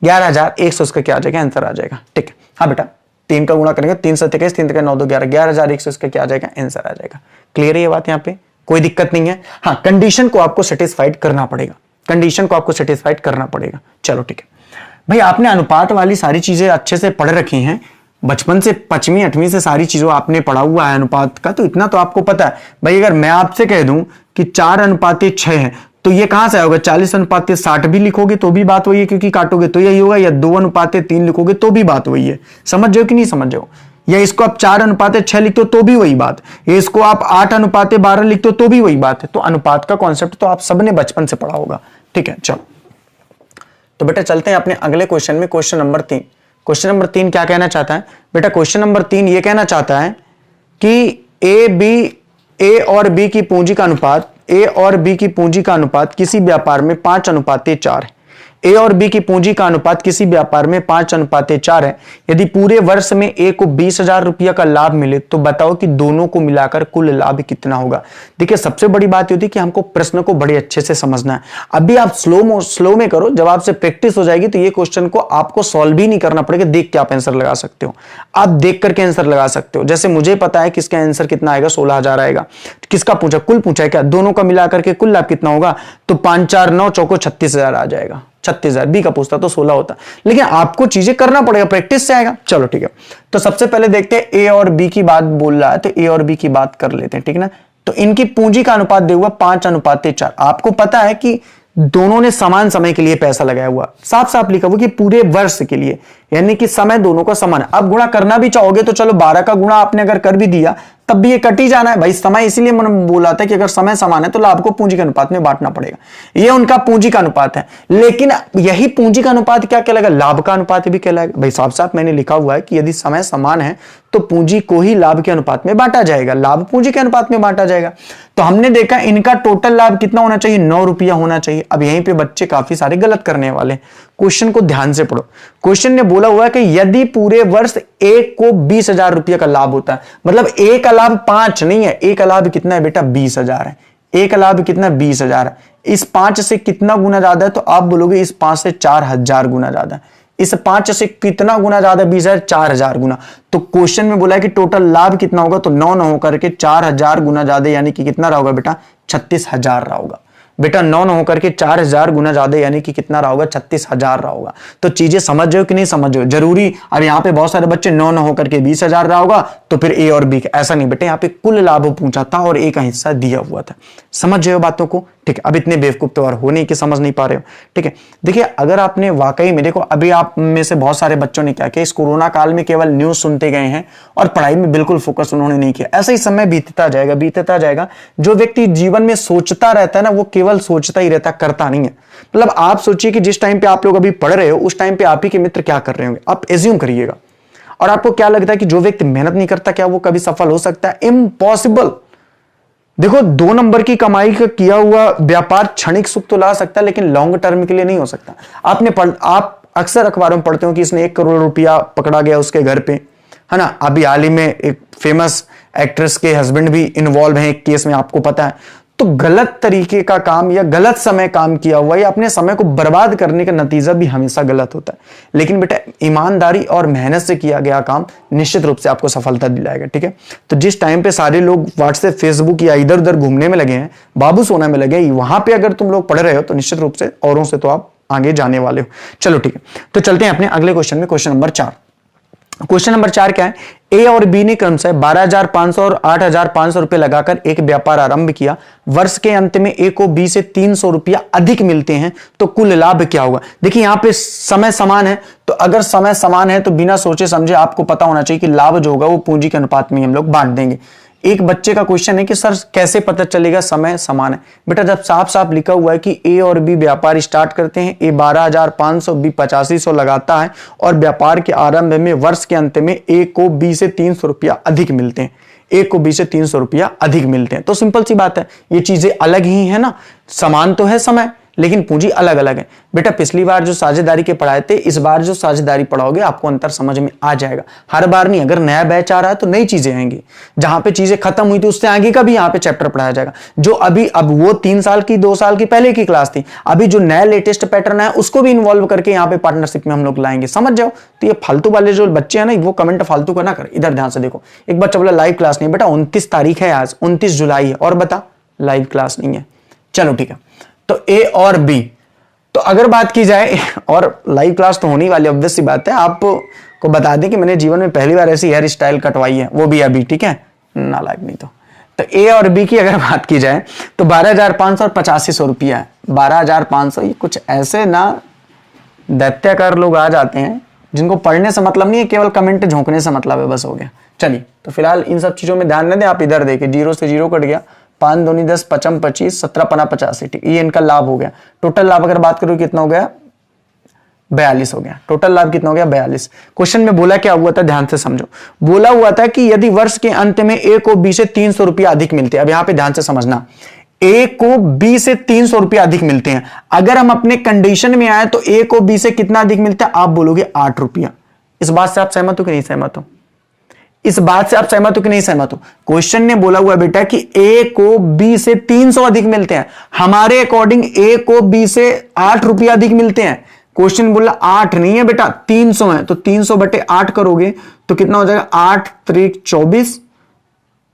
11,100 इसका क्या आ जाएगा? आंसर आ जाएगा। ठीक है, हाँ बेटा 3 का गुणा करेंगे, 3 7 21 3 3 9 2 11, 11,100 इसका क्या आ जाएगा? आंसर आ जाएगा। क्लियर है ये बात? यहाँ पे कोई दिक्कत नहीं है। हाँ, कंडीशन को आपको सेटिस्फाइड करना पड़ेगा, कंडीशन को आपको सेटिस्फाइड करना पड़ेगा। चलो ठीक है भाई, आपने अनुपात वाली सारी चीजें अच्छे से पढ़ रखी हैं, बचपन से 5वीं 8वीं से सारी चीजों आपने पढ़ा हुआ है अनुपात का, तो इतना तो आपको पता है भाई। अगर मैं आपसे कह दूं कि 4:6 है, तो ये कहां से आएगा? 40:60 भी लिखोगे तो भी बात वही है, क्योंकि काटोगे तो यही होगा, या 2:3 लिखोगे तो भी बात वही है। समझ जाओ कि नहीं समझ जाओ? या इसको आप 4:6 लिखते हो तो भी वही बात, या इसको आप 8:12 लिखते हो तो भी वही बात है। तो अनुपात का कॉन्सेप्ट तो आप सबने बचपन से पढ़ा होगा। ठीक है, चलो तो बेटा चलते हैं अपने अगले क्वेश्चन में। Question number 3। क्वेश्चन नंबर 3 क्या कहना चाहता है बेटा? क्वेश्चन नंबर 3 ये कहना चाहता है कि ए और बी की पूंजी का अनुपात, ए और बी की पूंजी का अनुपात किसी व्यापार में 5:4 है। ए और बी की पूंजी का अनुपात किसी व्यापार में 5:4 है। यदि पूरे वर्ष में ए को 20,000 रुपया का लाभ मिले तो बताओ कि दोनों को मिलाकर कुल लाभ कितना होगा। देखिए सबसे बड़ी बात होती है कि हमको प्रश्न को बड़े अच्छे से समझना है। अभी आप स्लो में करो, जब आपसे प्रैक्टिस हो जाएगी तो ये क्वेश्चन को आपको सॉल्व ही नहीं करना पड़ेगा, देख के आप आंसर लगा सकते हो। आप देख करके आंसर लगा सकते हो। जैसे मुझे पता है किसका आंसर कितना आएगा, 16,000 आएगा। किसका पूछा? कुल पूछा है क्या? दोनों का मिलाकर के कुल लाभ कितना होगा? तो 5 4 9 चौको 36,000 आ जाएगा। 36,000। बी का पूछता तो 16 होता, लेकिन आपको चीजें करना पड़ेगा, प्रैक्टिस से आएगा। चलो ठीक है, तो सबसे पहले देखते हैं ए और बी की बात बोल रहा है, तो ए और बी की बात कर लेते हैं। ठीक ना, तो इनकी पूंजी का अनुपात दिया हुआ 5:4। आपको पता है कि दोनों ने समान समय के लिए पैसा लगाया हुआ, साफ साफ लिखा हुआ कि पूरे वर्ष के लिए, यानी कि समय दोनों का समान है। अब गुणा करना भी चाहोगे तो चलो 12 का गुणा आपने अगर कर भी दिया तब भी ये कट ही जाना है भाई। समय इसीलिए मैंने बोला था कि अगर समय समान है तो लाभ को पूंजी के अनुपात में बांटना पड़ेगा। ये उनका पूंजी का अनुपात है, लेकिन यही पूंजी का अनुपात क्या कहलाएगा? लाभ का अनुपात भी कहलाएगा भाई। साफ साफ मैंने लिखा हुआ है कि यदि समय समान है तो पूंजी को ही लाभ के अनुपात में बांटा जाएगा, लाभ पूंजी के अनुपात में बांटा जाएगा। तो हमने देखा इनका टोटल लाभ कितना होना चाहिए? 9 रुपया होना चाहिए। अब यहीं पे बच्चे काफी सारे गलत करने वाले। क्वेश्चन को ध्यान से पढ़ो। क्वेश्चन ने बोला हुआ है कि यदि पूरे वर्ष एक को 20,000 रुपया का लाभ होता है, मतलब एक का लाभ 5 नहीं है, एक का लाभ कितना है बेटा? 20,000 है। एक का लाभ कितना? 20,000 है। इस 5 से कितना गुना ज्यादा है? तो आप बोलोगे इस 5 से 4,000 गुना ज्यादा है। इस 5 से कितना गुना ज्यादा 20,000? 4,000 गुना। तो क्वेश्चन में बोला है कि टोटल लाभ कितना होगा, तो 9 न होकर के 4,000 गुना ज्यादा, यानी कि कितना रहा होगा बेटा? 36,000 रहा होगा बेटा। 9 न होकर के 4,000 गुना ज्यादा, यानी कि कितना रहा होगा? 36,000 रहा होगा। तो चीजें समझ रहे हो कि नहीं समझ रहे हो? जरूरी अब यहाँ पे बहुत सारे बच्चे 9 न होकर के 20,000 रहा होगा तो फिर ए और बी, ऐसा नहीं बेटा, यहाँ पे कुल लाभ पूछा था और ए का हिस्सा दिया हुआ था। समझ रहे हो बातों को? ठीक है, अब इतने बेवकूफ तो और हो नहीं कि समझ नहीं पा रहे हो। ठीक है, देखिए अगर आपने वाकई में, देखो अभी आप में से बहुत सारे बच्चों ने क्या किया, इस कोरोना काल में केवल न्यूज सुनते गए हैं और पढ़ाई में बिल्कुल फोकस उन्होंने नहीं किया। ऐसा ही समय बीतता जाएगा, बीतता जाएगा। जो व्यक्ति जीवन में सोचता रहता है ना, वो केवल सोचता ही रहता, करता नहीं है। मतलब आप सोचिए कि जिस टाइम पे आप लोग अभी पढ़ रहे हो, उस टाइम पे आप ही के मित्र क्या कर रहे होंगे, आप एज्यूम करिएगा। और आपको क्या लगता है कि जो व्यक्ति मेहनत नहीं करता, क्या वो कभी सफल हो सकता है? इम्पॉसिबल। देखो 2 नंबर की कमाई का किया हुआ व्यापार क्षणिक सुख तो ला सकता है, लेकिन लॉन्ग टर्म के लिए नहीं हो सकता। आप अक्सर अखबारों में पढ़ते हो कि इसने 1 करोड़ रुपया पकड़ा गया उसके घर पे, है ना। अभी हाल ही में एक फेमस एक्ट्रेस के हस्बैंड भी इन्वॉल्व हैं एक केस में, आपको पता है। तो गलत तरीके का काम या गलत समय काम किया हुआ या अपने समय को बर्बाद करने का नतीजा भी हमेशा गलत होता है। लेकिन बेटा ईमानदारी और मेहनत से किया गया काम निश्चित रूप से आपको सफलता दिलाएगा। ठीक है, तो जिस टाइम पे सारे लोग व्हाट्सएप, फेसबुक या इधर उधर घूमने में लगे हैं, बाबू सोना में लगे हैं, वहां पे अगर तुम लोग पढ़ रहे हो तो निश्चित रूप से औरों से तो आप आगे जाने वाले हो। चलो ठीक है, तो चलते हैं अपने अगले क्वेश्चन में। Question number 4। क्वेश्चन नंबर 4 क्या है? ए और बी ने क्रमशः 12,500 और 8,500 रुपए लगाकर एक व्यापार आरंभ किया। वर्ष के अंत में ए को बी से 300 रुपया अधिक मिलते हैं, तो कुल लाभ क्या होगा? देखिए यहां पे समय समान है, तो अगर समय समान है तो बिना सोचे समझे आपको पता होना चाहिए कि लाभ जो होगा वो पूंजी के अनुपात में हम लोग बांट देंगे। एक बच्चे का क्वेश्चन है कि सर कैसे पता चलेगा समय समान है? बेटा जब साफ साफ लिखा हुआ है कि ए और बी व्यापार स्टार्ट करते हैं, ए 12,500, बी 8500 लगाता है और व्यापार के आरंभ में वर्ष के अंत में ए को बी से 300 रुपया अधिक मिलते हैं, ए को बी से 300 रुपया अधिक मिलते हैं, तो सिंपल सी बात है, ये चीजें अलग ही है ना। समान तो है समय, लेकिन पूंजी अलग अलग है। बेटा पिछली बार जो साझेदारी के पढ़ाए थे, इस बार जो साझेदारी पढ़ाओगे आपको अंतर समझ में आ जाएगा। हर बार नहीं, अगर नया बैच आ रहा है तो नई चीजें आएंगी, जहां पे चीजें खत्म हुई थी उससे आगे का भी यहाँ पे चैप्टर पढ़ाया जाएगा। जो अभी अब वो 3 साल की 2 साल की पहले की क्लास थी, अभी जो नया लेटेस्ट पैटर्न है उसको भी इन्वॉल्व करके यहाँ पे पार्टनरशिप में हम लोग लाएंगे, समझ जाओ। तो ये फालतू वाले जो बच्चे हैं ना, वो कमेंट फालतू का ना कर। इधर ध्यान से देखो, एक बच्चा बोला लाइव क्लास नहीं। बेटा 29 तारीख है आज, 29 जुलाई है, और बता लाइव क्लास नहीं है। चलो ठीक है, तो ए और बी, तो अगर बात की जाए, और लाइव क्लास तो होनी वाली, ऑब्वियस सी बात है। आपको बता दें कि मैंने जीवन में पहली बार ऐसी हेयर स्टाइल कटवाई है, वो भी अभी। ठीक है, नालायक नहीं तो ए और बी की अगर बात की जाए तो 12,500 और 8500 रुपया है। 12,500, ये कुछ ऐसे ना दैत्याकार लोग आ जाते हैं जिनको पढ़ने से मतलब नहीं है, केवल कमेंट झोंकने से मतलब है, बस हो गया। चलिए, तो फिलहाल इन सब चीजों में ध्यान न दें। आप इधर देखिए, 0 से 0 कट गया, 5 दूनी 10, 55 25, 17 पना 85। ठीक, ये इनका लाभ हो गया। टोटल लाभ अगर बात करूं कितना हो गया? 42 हो गया। टोटल लाभ कितना हो गया? 42। क्वेश्चन में बोला क्या हुआ था, ध्यान से समझो। बोला हुआ था कि यदि वर्ष के अंत में ए को बी से 300 रुपया अधिक मिलते हैं। अब यहां पे ध्यान से समझना, ए को बी से 300 रुपया अधिक मिलते हैं। अगर हम अपने कंडीशन में आए तो ए को बी से कितना अधिक मिलता है? आप बोलोगे 8 रुपया। इस बात से आप सहमत हो कि नहीं सहमत हो? इस बात से आप सहमत हो कि नहीं सहमत हो? क्वेश्चन ने बोला हुआ बेटा कि ए को बी से 300 अधिक मिलते हैं, हमारे अकॉर्डिंग ए को बी से 8 रुपया अधिक मिलते हैं। क्वेश्चन बोला 8 नहीं है बेटा, 300 है, तो 300 बटे 8 करोगे तो कितना हो जाएगा? 8 त्रिक 24,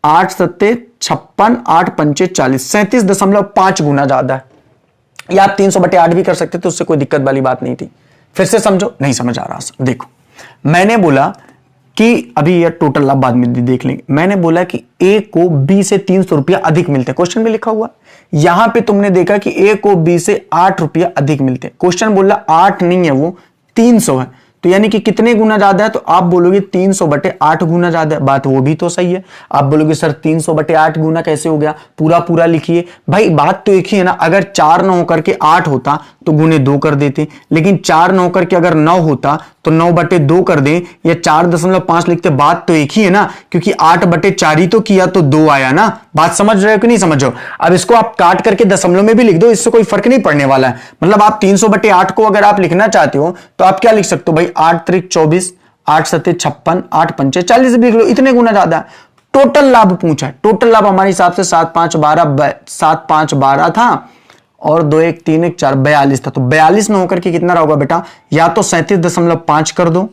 8 सत्ते 56, 8 पंचे 40, 37.5 गुना ज्यादा है। या आप 300 बटे 8 भी कर सकते थे, उससे कोई दिक्कत वाली बात नहीं थी। फिर से समझो, नहीं समझ आ रहा। देखो, मैंने बोला कि अभी ये टोटल लाभ बाद में देख लेंगे। मैंने बोला कि ए को बी से 300 रुपया अधिक मिलते हैं, क्वेश्चन में लिखा हुआ। यहां पे तुमने देखा कि ए को बी से 8 रुपया अधिक मिलते हैं। क्वेश्चन बोला 8 नहीं है, वो 300 है, तो यानी कि कितने गुना ज्यादा है? तो आप बोलोगे 300 बटे 8 गुना ज्यादा है। बात वो भी तो सही है। आप बोलोगे सर 300 बटे 8 गुना कैसे हो गया? पूरा पूरा लिखिए भाई, बात तो एक ही है ना। अगर 4 न होकर के 8 होता तो गुने 2 कर देते, लेकिन 4 न होकर के अगर 9 होता तो 9 बटे 2 कर दे, या 4.5 लिखते। बात तो एक ही है ना, क्योंकि 8 बटे 4 ही तो किया तो 2 आया ना। बात समझ रहे हो कि नहीं समझ रहे हो? अब इसको आप काट करके दशमलव में भी लिख दो, इससे कोई फर्क नहीं पड़ने वाला है। मतलब आप 300 बटे 8 को अगर आप लिखना चाहते हो तो आप क्या लिख सकते हो भाई? 8 त्रिक 24, 8 सत्ते 56, 8 पंचे 40 भी लिख लो, इतने गुना ज्यादा है। टोटल लाभ पूछा है, टोटल लाभ हमारे हिसाब से 7 5 12 था, और 2 1 3 1 4 42 था, तो 42 में होकर के कितना रहा होगा बेटा, या तो 37.5 कर दो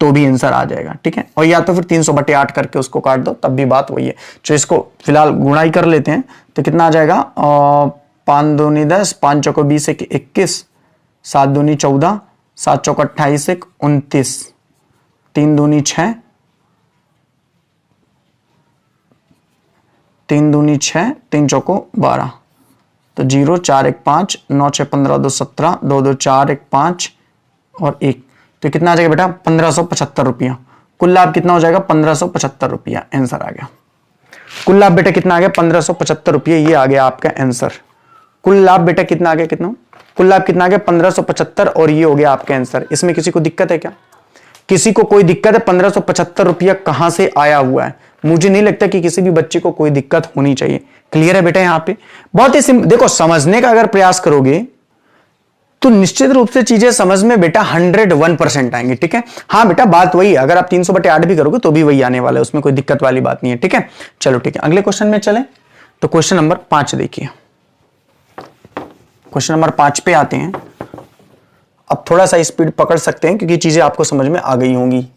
तो भी आंसर आ जाएगा, ठीक है, और या तो फिर 300/8 करके उसको काट दो तब भी बात वही है। तो इसको फिलहाल गुणाई कर लेते हैं, तो कितना आ जाएगा, 5 दूनी 10, 5 चौको 20 21, 7 दूनी 14, 7 चौको 28 29, 3 दूनी 6, 3 दूनी 6, 3 चौको 12, तो 0 4 1 5, 9 6 15 2 17, 2 2 4 1 5 और 1, तो कितना आ जाएगा बेटा, 1575 रुपया। कुल लाभ कितना हो जाएगा, 1575 रुपया, आंसर आ गया। कुल लाभ बेटा कितना आ गया, 1575 रुपये, ये आ गया आपका आंसर। कुल लाभ बेटा कितना आ गया, कितना कुल लाभ कितना आ गया, 1575, और ये हो गया आपका आंसर। इसमें किसी को दिक्कत है क्या, किसी को कोई दिक्कत है, 1575 रुपया कहां से आया हुआ है, मुझे नहीं लगता कि किसी भी बच्चे को कोई दिक्कत होनी चाहिए। क्लियर है बेटा, यहां पे बहुत ही देखो, समझने का अगर प्रयास करोगे तो निश्चित रूप से चीजें समझ में बेटा 101% आएंगे, ठीक है। हाँ बेटा, बात वही है, अगर आप 300/8 भी करोगे तो भी वही आने वाला है, उसमें कोई दिक्कत वाली बात नहीं है, ठीक है। चलो ठीक है, अगले क्वेश्चन में चलें। तो क्वेश्चन नंबर 5 देखिए, क्वेश्चन नंबर 5 पे आते हैं। अब थोड़ा सा स्पीड पकड़ सकते हैं क्योंकि चीजें आपको समझ में आ गई होंगी।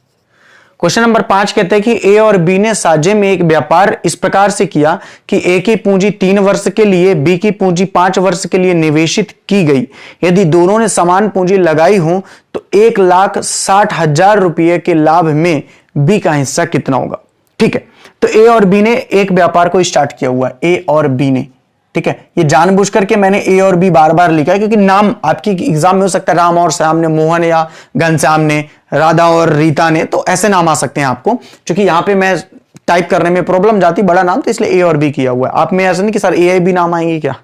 क्वेश्चन नंबर 5 कहते हैं कि ए और बी ने साझे में एक व्यापार इस प्रकार से किया कि ए की पूंजी 3 वर्ष के लिए, बी की पूंजी 5 वर्ष के लिए निवेशित की गई। यदि दोनों ने समान पूंजी लगाई हो तो 1,60,000 रुपये के लाभ में बी का हिस्सा कितना होगा। ठीक है, तो ए और बी ने एक व्यापार को स्टार्ट किया हुआ है, ए और बी ने, ठीक है। ये जानबूझ करके मैंने ए और बी बार बार लिखा है क्योंकि नाम आपकी एग्जाम में हो सकता है राम और श्याम ने, मोहन या घनश्याम ने, राधा और रीता ने, तो ऐसे नाम आ सकते हैं आपको, क्योंकि यहां पे मैं टाइप करने में प्रॉब्लम जाती, बड़ा नाम, तो इसलिए ए और बी किया हुआ है। आप में ऐसा नहीं कि सर ए बी नाम आएंगे क्या।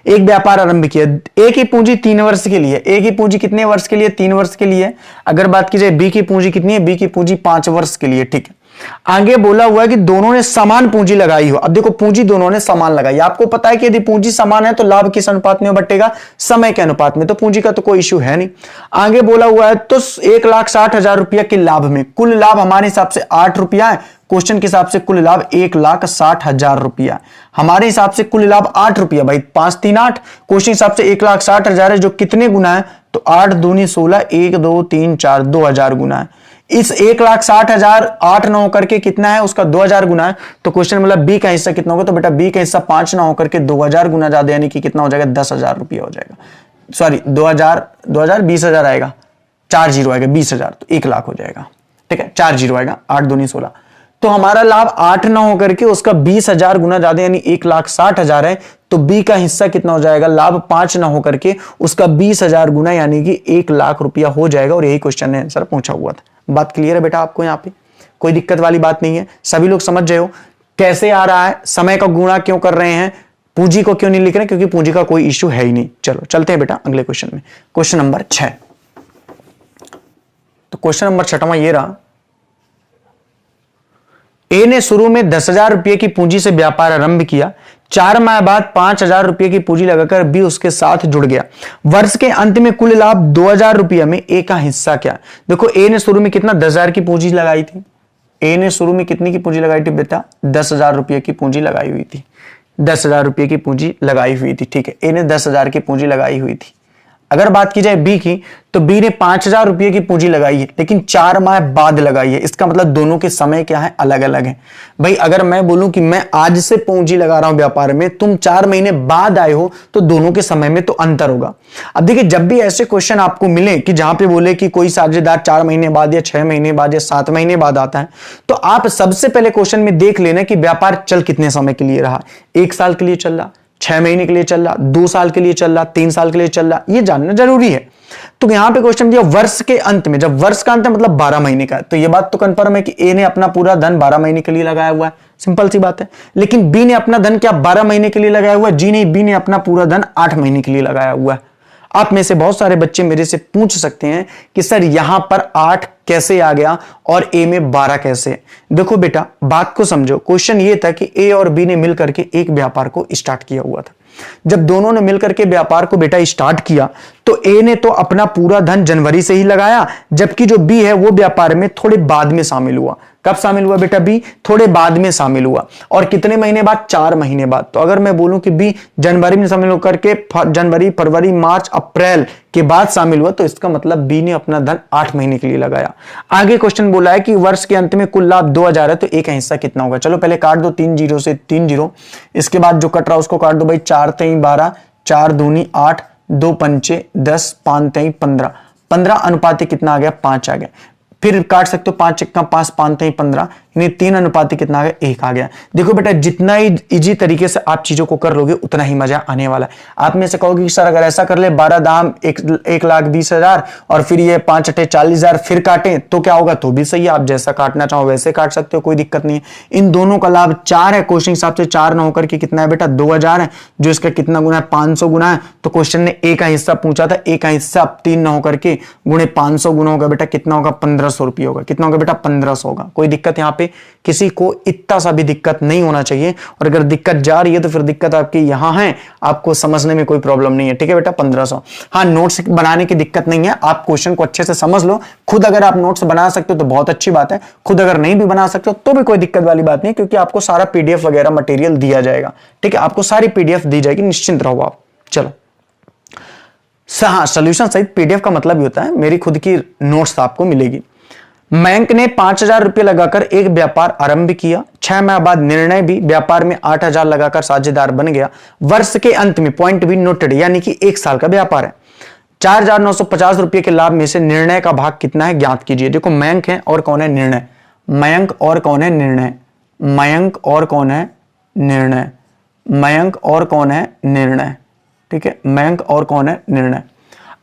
एक व्यापार आरंभ किया, ए की पूंजी 3 वर्ष के लिए, ए की पूंजी कितने वर्ष के लिए, 3 वर्ष के लिए। अगर बात की जाए बी की पूंजी कितनी है, बी की पूंजी 5 वर्ष के लिए, ठीक है। आगे बोला हुआ है कि दोनों ने समान पूंजी लगाई हो। अब देखो, पूंजी दोनों ने समान लगाई, आपको पता है कि यदि पूंजी समान है तो लाभ किस अनुपात में बटेगा, समय के अनुपात में, तो पूंजी का तो कोई इश्यू है नहीं। आगे बोला हुआ है तो 1,60,000 रुपया के लाभ में, कुल लाभ हमारे हिसाब से 8 रुपया है, क्वेश्चन के हिसाब से कुल लाभ 1,60,000 रुपया, हमारे हिसाब से कुल लाभ 8 रुपया, भाई 5 3 8, क्वेश्चन हिसाब से 1,60,000 है, जो कितने गुना है, तो 8 दूनी 16, 1 2 3 4, 2,000 गुना है। इस 1,60,000 8 ना होकर के कितना है, उसका 2,000 गुना है, तो क्वेश्चन मतलब बी का हिस्सा कितना होगा, तो बेटा बी का हिस्सा 5 ना होकर के 2,000 गुना ज्यादा, यानी कि कितना हो जाएगा, 10,000 रुपया हो जाएगा। सॉरी, 2,000 20,000 आएगा, 4 जीरो आएगा, 20,000, तो 1,00,000 हो जाएगा, ठीक है, 4 जीरो आएगा, 8 दूनी 16, तो हमारा लाभ 8 ना होकर के उसका 20,000 गुना ज्यादा, यानी 1,60,000 है, तो बी का हिस्सा कितना हो जाएगा, लाभ 5 ना होकर के उसका 20,000 गुना, यानी कि 1,00,000 रुपया हो जाएगा। और यही क्वेश्चन ने आंसर पूछा हुआ था। बात क्लियर है बेटा आपको, यहाँ पे कोई दिक्कत वाली बात नहीं है, सभी लोग समझ रहे हो कैसे आ रहा है, समय का गुणा क्यों कर रहे हैं, पूंजी को क्यों नहीं लिख रहे, क्योंकि पूंजी का कोई इश्यू है ही नहीं। चलो चलते हैं बेटा अगले क्वेश्चन में, क्वेश्चन नंबर 6। तो क्वेश्चन नंबर 6वां ये रहा, ए ने शुरू में 10,000 रुपये की पूंजी से व्यापार आरंभ किया, 4 माह बाद 5,000 रुपये की पूंजी लगाकर बी उसके साथ जुड़ गया। वर्ष के अंत में कुल लाभ 2,000 रुपये में ए का हिस्सा क्या। देखो, ए ने शुरू में कितना 10,000 की पूंजी लगाई थी, ए ने शुरू में कितनी की पूंजी लगाई थी बेटा, 10,000 रुपये की पूंजी लगाई हुई थी, 10,000 रुपये की पूंजी लगाई हुई थी, ठीक है, ए ने 10,000 की पूंजी लगाई हुई थी। अगर बात की जाए बी की, तो बी ने 5,000 रुपये की पूंजी लगाई है, लेकिन 4 माह बाद लगाई है। इसका मतलब दोनों के समय क्या है, अलग अलग है। भाई अगर मैं बोलूं कि मैं आज से पूंजी लगा रहा हूं व्यापार में, तुम 4 महीने बाद आए हो, तो दोनों के समय में तो अंतर होगा। अब देखिए, जब भी ऐसे क्वेश्चन आपको मिले कि जहां पे बोले कि कोई साझेदार 4 महीने बाद या 6 महीने बाद या 7 महीने बाद आता है, तो आप सबसे पहले क्वेश्चन में देख लेना कि व्यापार चल कितने समय के लिए रहा, 1 साल के लिए चल रहा, 6 महीने के लिए चल रहा, 2 साल के लिए चल रहा, 3 साल के लिए चल रहा, ये जानना जरूरी है। तो यहां पे क्वेश्चन दिया वर्ष के अंत में, जब वर्ष का अंत है मतलब 12 महीने का है, तो ये बात तो कंफर्म है कि ए ने अपना पूरा धन 12 महीने के लिए लगाया हुआ है, सिंपल सी बात है। लेकिन बी ने अपना धन क्या 12 महीने के लिए लगाया हुआ है, जी नहीं, बी ने अपना पूरा धन 8 महीने के लिए लगाया हुआ है। आप में से बहुत सारे बच्चे मेरे से पूछ सकते हैं कि सर यहां पर 8 कैसे आ गया और ए में 12 कैसे? देखो बेटा बात को समझो, क्वेश्चन ये था कि ए और बी ने मिलकर के एक व्यापार को स्टार्ट किया हुआ था। जब दोनों ने मिलकर के व्यापार को बेटा स्टार्ट किया तो ए ने तो अपना पूरा धन जनवरी से ही लगाया, जबकि जो बी है वो व्यापार में थोड़े बाद में शामिल हुआ। कब शामिल हुआ बेटा? बी थोड़े बाद में शामिल हुआ। और कितने महीने बाद? 4 महीने बाद। तो अगर मैं बोलूं कि बी जनवरी में शामिल होकर के जनवरी, फरवरी, मार्च, अप्रैल के बाद शामिल हुआ, तो इसका मतलब बी ने अपना धन 8 महीने के लिए लगाया। आगे क्वेश्चन बोला है कि वर्ष के अंत में कुल लाभ 2000 है, तो ए का हिस्सा कितना होगा? चलो पहले काट दो 3 जीरो से 3 जीरो, इसके बाद जो कट रहा उसको काट दो भाई। 4 3 12, 4 दूनी 8, 2 पंचे 10, 5 3 15, 15 अनुपाती कितना आ गया? 5 आ गया। फिर काट सकते हो 5 चक्का 5, 5 3 15, यानी 3 अनुपाती कितना आ गया? 1 आ गया। देखो बेटा जितना ही इजी तरीके से आप चीजों को कर लोगे उतना ही मजा आने वाला है। आप में से कहोगे कि सर अगर ऐसा कर ले 12 दाम 1,20,000 और फिर ये 5 अट्ठे 40,000 फिर काटें तो क्या होगा? तो भी सही है, आप जैसा काटना चाहो वैसे काट सकते हो, कोई दिक्कत नहीं है। इन दोनों का लाभ 4 है, क्वेश्चन हिसाब से 4 ना होकर के कितना है बेटा? 2000 है, जो इसका कितना गुना है? 500 गुना है। तो क्वेश्चन ने ए का हिस्सा पूछा था, ए का हिस्सा 3 ना होकर के गुणे 500 गुना होगा बेटा कितना होगा? 1500 रुपये होगा। कितना होगा बेटा? 1500 होगा। कोई दिक्कत यहाँ पे किसी को इतना सा भी दिक्कत नहीं होना चाहिए, और अगर दिक्कत जा रही है तो फिर दिक्कत आपकी यहां है, आपको समझने में कोई प्रॉब्लम नहीं है। ठीक है बेटा 1500। हाँ नोट्स बनाने की दिक्कत नहीं है, आप क्वेश्चन को अच्छे से समझ लो। खुद अगर आप नोट्स बना सकते हो तो बहुत अच्छी बात है, खुद अगर नहीं भी बना सकते हो तो भी कोई दिक्कत वाली बात नहीं, क्योंकि आपको सारा पीडीएफ वगैरह मटेरियल दिया जाएगा। ठीक है आपको सारी पीडीएफ दी जाएगी, निश्चिंत रहो आप। चलो हाँ, सोल्यूशन सहित पीडीएफ का मतलब ही होता है मेरी खुद की नोट्स आपको मिलेगी। बैंक ने 5,000 रुपये लगाकर एक व्यापार आरंभ किया। 6 माह बाद निर्णय भी व्यापार में 8,000 लगाकर साझेदार बन गया। वर्ष के अंत में पॉइंट भी नोटेड, यानी कि 1 साल का व्यापार है। 4,950 रुपये के लाभ में से निर्णय का भाग कितना है ज्ञात कीजिए। देखो मयंक है और कौन है? निर्णय। मयंक और कौन है? निर्णय। मयंक और कौन है? निर्णय। मयंक और कौन है? निर्णय। ठीक है मयंक और कौन है? निर्णय।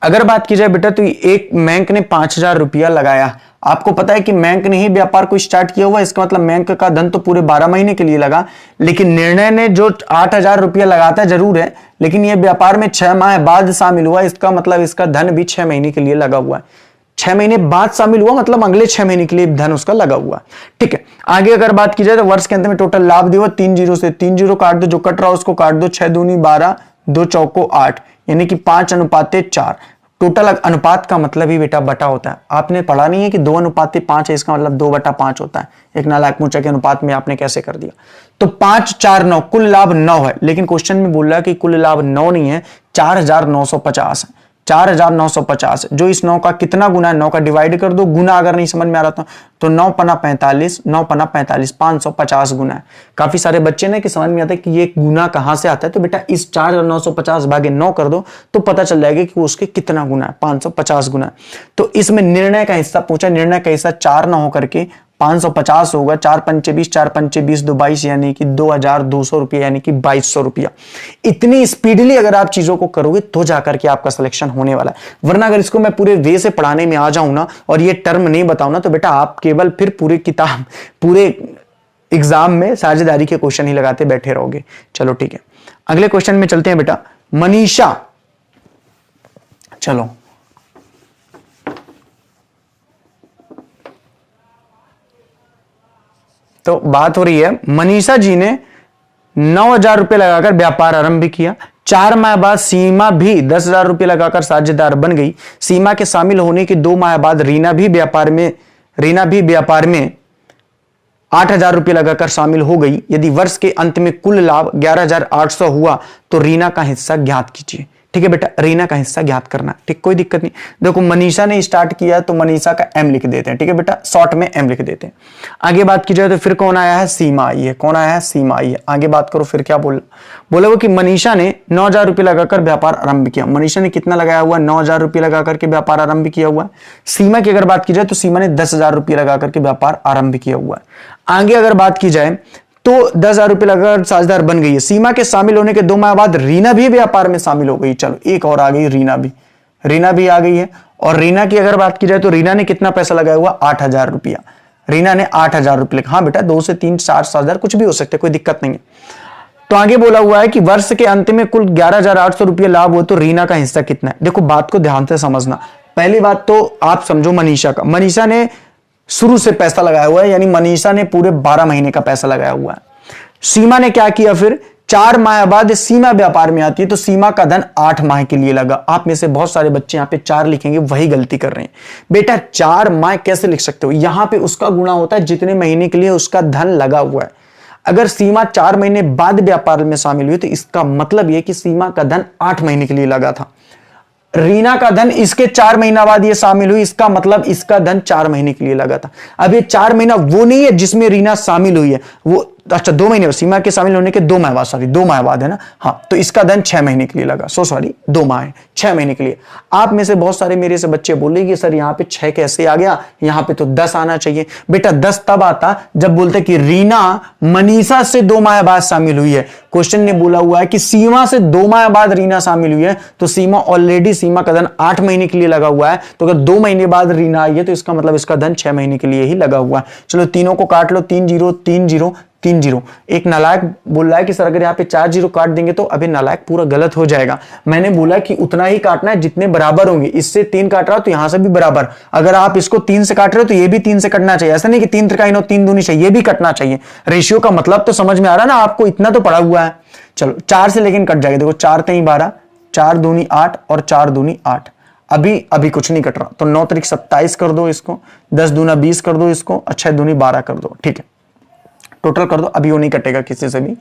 अगर बात की जाए बेटा तो एक मयंक ने 5,000 रुपया लगाया। आपको पता है कि मयंक ने ही व्यापार को स्टार्ट किया हुआ, इसका मतलब मयंक का धन तो पूरे 12 महीने के लिए लगा। लेकिन निर्णय ने जो 8,000 रुपया लगाता जरूर है, लेकिन यह व्यापार में 6 माह बाद शामिल हुआ, इसका मतलब इसका धन भी 6 महीने के लिए लगा हुआ है। 6 महीने बाद शामिल हुआ मतलब अगले 6 महीने के लिए धन उसका लगा हुआ। ठीक है आगे अगर बात की जाए तो वर्ष के अंत में टोटल लाभ दिया 3 जीरो से 3 जीरो काट दो, जो कट रहा उसको काट दो। 6 दूनी 12, 2 चौको 8, यानी कि 5:4। टोटल अनुपात का मतलब ही बेटा बटा होता है। आपने पढ़ा नहीं है कि 2:5 है, इसका मतलब 2/5 होता है। एक नालायक मूर्छा के अनुपात में आपने कैसे कर दिया? तो 5 4 9 कुल लाभ 9 है, लेकिन क्वेश्चन में बोल रहा है कि कुल लाभ 9 नहीं है, 4,950 है। 4,950 जो इस 9 का कितना गुना है? 9 का डिवाइड कर दो, गुना अगर नहीं समझ में आ रहा तो 9 पना 45, 9 पना 45, 550 गुना है। काफी सारे बच्चे ने कि समझ में आता है कि ये गुना कहां से आता है, तो बेटा इस 4,950 भागे 9 कर दो तो पता चल जाएगा कि उसके कितना गुना है, 550 गुना। तो इसमें निर्णय का हिस्सा पूछा, निर्णय का हिस्सा 4 ना होकर के 550 होगा। 4 पंचे 20, 4 पंचे 20, 2 22, यानी कि 2,200 रुपये, यानी कि 2,200 रुपया। इतनी स्पीडली अगर आप चीजों को करोगे तो जाकर के आपका सिलेक्शन होने वाला है। वरना अगर इसको मैं पूरे वे से पढ़ाने में आ जाऊं ना और ये टर्म नहीं बताऊं ना, तो बेटा आप केवल फिर पूरे किताब पूरे एग्जाम में साझेदारी के क्वेश्चन ही लगाते बैठे रहोगे। चलो ठीक है अगले क्वेश्चन में चलते हैं बेटा। मनीषा, चलो तो बात हो रही है, मनीषा जी ने 9,000 रुपए लगाकर व्यापार आरंभ किया। 4 माह बाद सीमा भी 10,000 रुपए लगाकर साझेदार बन गई। सीमा के शामिल होने के 2 माह बाद रीना भी व्यापार में 8,000 रुपए लगाकर शामिल हो गई। यदि वर्ष के अंत में कुल लाभ 11,800 हुआ तो रीना का हिस्सा ज्ञात कीजिए। ठीक है बेटा रीना का हिस्सा ज्ञात करना। ठीक कोई दिक्कत नहीं। देखो मनीषा ने स्टार्ट किया तो मनीषा का एम लिख देते हैं। ठीक है बेटा शॉर्ट में एम लिख देते हैं। आगे बात की जाए तो फिर कौन आया है? सीमा आई है। कौन आया है? सीमा आई है। आगे बात करो फिर क्या बोला वो कि मनीषा ने 9,000 रुपये लगाकर व्यापार आरंभ किया। मनीषा ने कितना लगाया हुआ? 9,000 रुपये लगाकर के व्यापार आरंभ किया हुआ है। सीमा की अगर बात की जाए तो सीमा ने 10,000 रुपये लगाकर के व्यापार आरंभ किया हुआ है। आगे अगर बात की जाए तो 10,000 रुपये लगाकर साझेदार बन गई है। सीमा के शामिल होने के 2 माह बाद रीना भी व्यापार में शामिल हो गई। चलो एक और आ गई, रीना भी आ गई है। और रीना की अगर बात की जाए तो रीना ने कितना पैसा लगाया हुआ? 8,000 रुपया। रीना ने 8,000 रुपये। हाँ बेटा 2 से 3 4 7,000 कुछ भी हो सकते, कोई दिक्कत नहीं है। तो आगे बोला हुआ है कि वर्ष के अंत में कुल 11,800 रुपये लाभ हो तो रीना का हिस्सा कितना है? देखो बात को ध्यान से समझना। पहली बात तो आप समझो मनीषा का, मनीषा ने शुरू से पैसा लगाया हुआ है, यानी मनीषा ने पूरे 12 महीने का पैसा लगाया हुआ है। सीमा ने क्या किया, फिर 4 माह बाद सीमा व्यापार में आती है, तो सीमा का धन 8 माह के लिए लगा। आप में से बहुत सारे बच्चे यहां पे 4 लिखेंगे, वही गलती कर रहे हैं। बेटा 4 माह कैसे लिख सकते हो, यहां पे उसका गुणा होता है जितने महीने के लिए उसका धन लगा हुआ है। अगर सीमा 4 महीने बाद व्यापार में शामिल हुई तो इसका मतलब यह कि सीमा का धन 8 महीने के लिए लगा था। रीना का धन इसके 4 महीना बाद ये शामिल हुई, इसका मतलब इसका धन 4 महीने के लिए लगा था। अब ये 4 महीना वो नहीं है जिसमें रीना शामिल हुई है, वो अच्छा 2 महीने, सीमा के शामिल होने के 2 माह बाद, सॉरी 2 माह बाद है ना, हाँ, तो इसका धन 6 महीने के लिए लगा, सॉरी 2 माह है, 6 महीने के लिए। आप में से बहुत सारे मेरे से बच्चे बोले कि सर यहाँ पे 6 कैसे आ गया, यहाँ पे तो 10 आना चाहिए। बेटा 10 तब आता जब बोलते कि रीना मनीषा से 2 माह बाद शामिल हुई है। क्वेश्चन ने बोला हुआ है कि सीमा से 2 माह बाद रीना शामिल हुई है, तो सीमा ऑलरेडी, सीमा का धन 8 महीने के लिए लगा हुआ है, तो अगर 2 महीने बाद रीना आई है तो इसका मतलब इसका धन 6 महीने के लिए ही लगा हुआ है। चलो तीनों को काट लो, 3 0 3 0 3 0। एक नालायक बोल रहा है कि सर अगर यहाँ पे 4 0 काट देंगे तो अभी नालायक पूरा गलत हो जाएगा। मैंने बोला कि उतना ही काटना है जितने बराबर होंगे, इससे 3 काट रहा हो तो यहां से भी बराबर, अगर आप इसको 3 से काट रहे हो तो ये भी 3 से कटना चाहिए। ऐसा नहीं कि 3 त्रिकाई 9 3 दूनी चाहिए, ये भी कटना चाहिए। रेशियो का मतलब तो समझ में आ रहा है ना आपको, इतना तो पड़ा हुआ है। चलो 4 से लेकिन कट जाएगा, देखो 4 3 12, 4 दूनी 8 और 4 दूनी 8। अभी कुछ नहीं कट रहा, तो 9 त्रिक 27 कर दो इसको, 10 दूना 20 कर दो इसको, 6 दूनी 12 कर दो, ठीक है, टोटल कर दो, अभी वो नहीं कटेगा किसी से भी।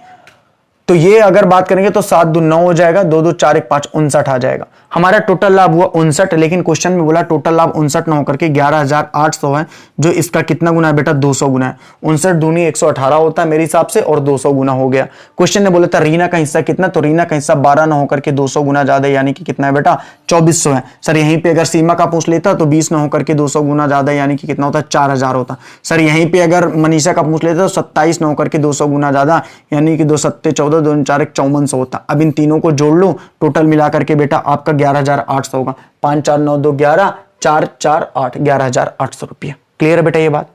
तो ये अगर बात करेंगे तो 7 2 9 हो जाएगा, 2 2 4 1 5 59 आ जाएगा। हमारा टोटल लाभ हुआ 59, लेकिन क्वेश्चन में बोला टोटल लाभ 59 ना होकर के 11,800 है, जो इसका कितना गुना है बेटा, 200 गुना है। 59 दूनी 118 होता है मेरे हिसाब से, और 200 गुना हो गया। क्वेश्चन ने बोला था रीना का हिस्सा कितना, तो रीना का हिस्सा 12 ना होकर के 200 गुना ज्यादा, यानी कि कितना है बेटा, 2400 है। सर यहीं पे अगर सीमा का पूछ लेता तो 20 ना होकर के 200 गुना ज्यादा, यानी कि कितना होता है, 4000 होता। सर यहीं पे अगर मनीषा का पूछ लेता तो 27 ना होकर के 200 गुना ज्यादा, यानी कि 2 7 14 2 4 1 5400 होता। अब इन तीनों को जोड़ लो, टोटल मिलाकर के बेटा आपका 11,800 होगा। 5 4 9 2 11, 4 4 8, 11,800 रुपया। क्लियर है बेटा ये बात?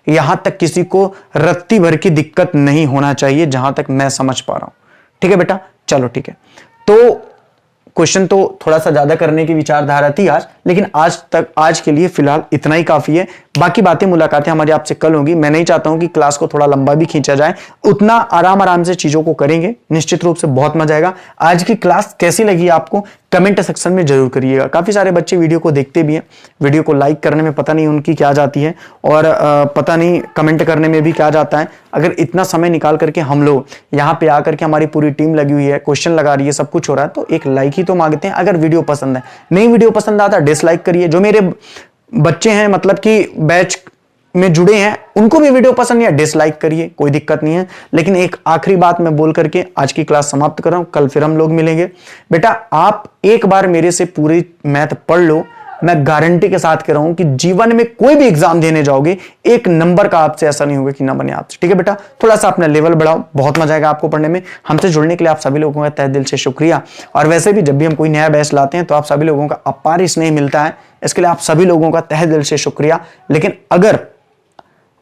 यहां तक किसी को रत्ती भर की दिक्कत नहीं होना चाहिए, जहां तक मैं समझ पा रहा हूं। ठीक है बेटा, चलो ठीक है। तो क्वेश्चन तो थोड़ा सा ज्यादा करने की विचारधारा थी आज, लेकिन आज के लिए फिलहाल इतना ही काफी है। बाकी बातें, मुलाकातें हमारी आपसे कल होंगी। मैं नहीं चाहता हूं कि क्लास को थोड़ा लंबा भी खींचा जाए, उतना आराम से चीजों को करेंगे, निश्चित रूप से बहुत मजा आएगा। आज की क्लास कैसी लगी आपको कमेंट सेक्शन में जरूर करिएगा। काफी सारे बच्चे वीडियो को देखते भी हैं, वीडियो को लाइक करने में पता नहीं उनकी क्या जाती है, और पता नहीं कमेंट करने में भी क्या जाता है। अगर इतना समय निकाल करके हम लोग यहाँ पे आकर के हमारी पूरी टीम लगी हुई है, क्वेश्चन लगा रही है, सब कुछ हो रहा है, तो एक लाइक ही तो मांगते हैं। अगर वीडियो पसंद है, नहीं वीडियो पसंद आता डिसलाइक करिए। जो मेरे बच्चे हैं मतलब कि बैच में जुड़े हैं, उनको भी वीडियो पसंद नहीं है, डिसलाइक करिए, कोई दिक्कत नहीं है। लेकिन एक आखिरी बात मैं बोल करके आज की क्लास समाप्त कर रहा हूं, कल फिर हम लोग मिलेंगे। बेटा आप एक बार मेरे से पूरी मैथ पढ़ लो, मैं गारंटी के साथ कह रहा हूं कि जीवन में कोई भी एग्जाम देने जाओगे, 1 नंबर का आपसे ऐसा नहीं होगा कि ना बने आपसे। ठीक है बेटा, थोड़ा सा अपना लेवल बढ़ाओ, बहुत मजा आएगा आपको पढ़ने में। हमसे जुड़ने के लिए आप सभी लोगों का तहे दिल से शुक्रिया। और वैसे भी जब भी हम कोई नया बैच लाते हैं तो आप सभी लोगों का अपार स्नेह मिलता है, इसके लिए आप सभी लोगों का तहे दिल से शुक्रिया। लेकिन अगर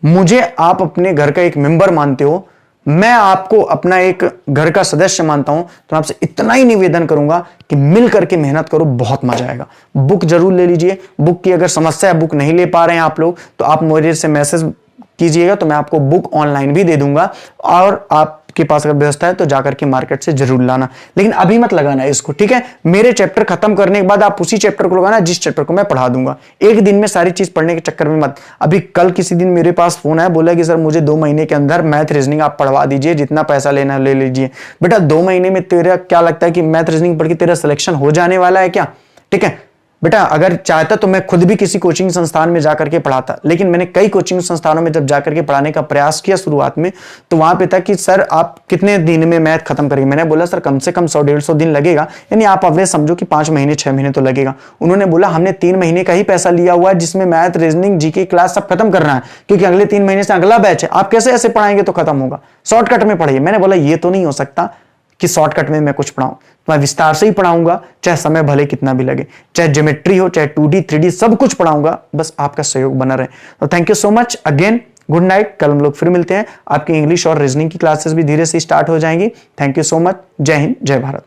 मुझे आप अपने घर का एक मेंबर मानते हो, मैं आपको अपना एक घर का सदस्य मानता हूं, तो आपसे इतना ही निवेदन करूंगा कि मिल करके मेहनत करो, बहुत मजा आएगा। बुक जरूर ले लीजिए। बुक की अगर समस्या है, बुक नहीं ले पा रहे हैं आप लोग, तो आप मेरे से मैसेज कीजिएगा, तो मैं आपको बुक ऑनलाइन भी दे दूंगा। और आपके पास अगर व्यवस्था है तो जाकर के मार्केट से जरूर लाना, लेकिन अभी मत लगाना इसको, ठीक है? मेरे चैप्टर खत्म करने के बाद आप उसी चैप्टर को लगाना जिस चैप्टर को मैं पढ़ा दूंगा। एक दिन में सारी चीज पढ़ने के चक्कर में मत। अभी कल किसी दिन मेरे पास फोन आया, बोला कि सर मुझे 2 महीने के अंदर मैथ रीजनिंग आप पढ़वा दीजिए, जितना पैसा लेना ले लीजिए। बेटा 2 महीने में तेरा क्या लगता है कि मैथ रीजनिंग पढ़ के तेरा सिलेक्शन हो जाने वाला है क्या? ठीक है बेटा, अगर चाहता तो मैं खुद भी किसी कोचिंग संस्थान में जाकर के पढ़ाता, लेकिन मैंने कई कोचिंग संस्थानों में जब जाकर के पढ़ाने का प्रयास किया शुरुआत में, तो वहां पे था कि सर आप कितने दिन में मैथ खत्म करेंगे। मैंने बोला सर कम से कम 100-150 दिन लगेगा, यानी आप अवरेज समझो कि 5 महीने 6 महीने तो लगेगा। उन्होंने बोला हमने 3 महीने का ही पैसा लिया हुआ है, जिसमें मैथ रीजनिंग जीके क्लास सब खत्म करना है, क्योंकि अगले 3 महीने से अगला बैच है। आप कैसे ऐसे पढ़ाएंगे तो खत्म होगा, शॉर्टकट में पढ़ाइए। मैंने बोला ये तो नहीं हो सकता कि शॉर्टकट में मैं कुछ पढ़ाऊं, मैं विस्तार से ही पढ़ाऊंगा, चाहे समय भले कितना भी लगे, चाहे ज्योमेट्री हो, चाहे 2D 3D सब कुछ पढ़ाऊंगा, बस आपका सहयोग बना रहे। तो thank you so much again, good night. कल हम लोग फिर मिलते हैं। आपकी इंग्लिश और रीजनिंग की क्लासेस भी धीरे से स्टार्ट हो जाएंगी। Thank you so much. जय हिंद, जय भारत।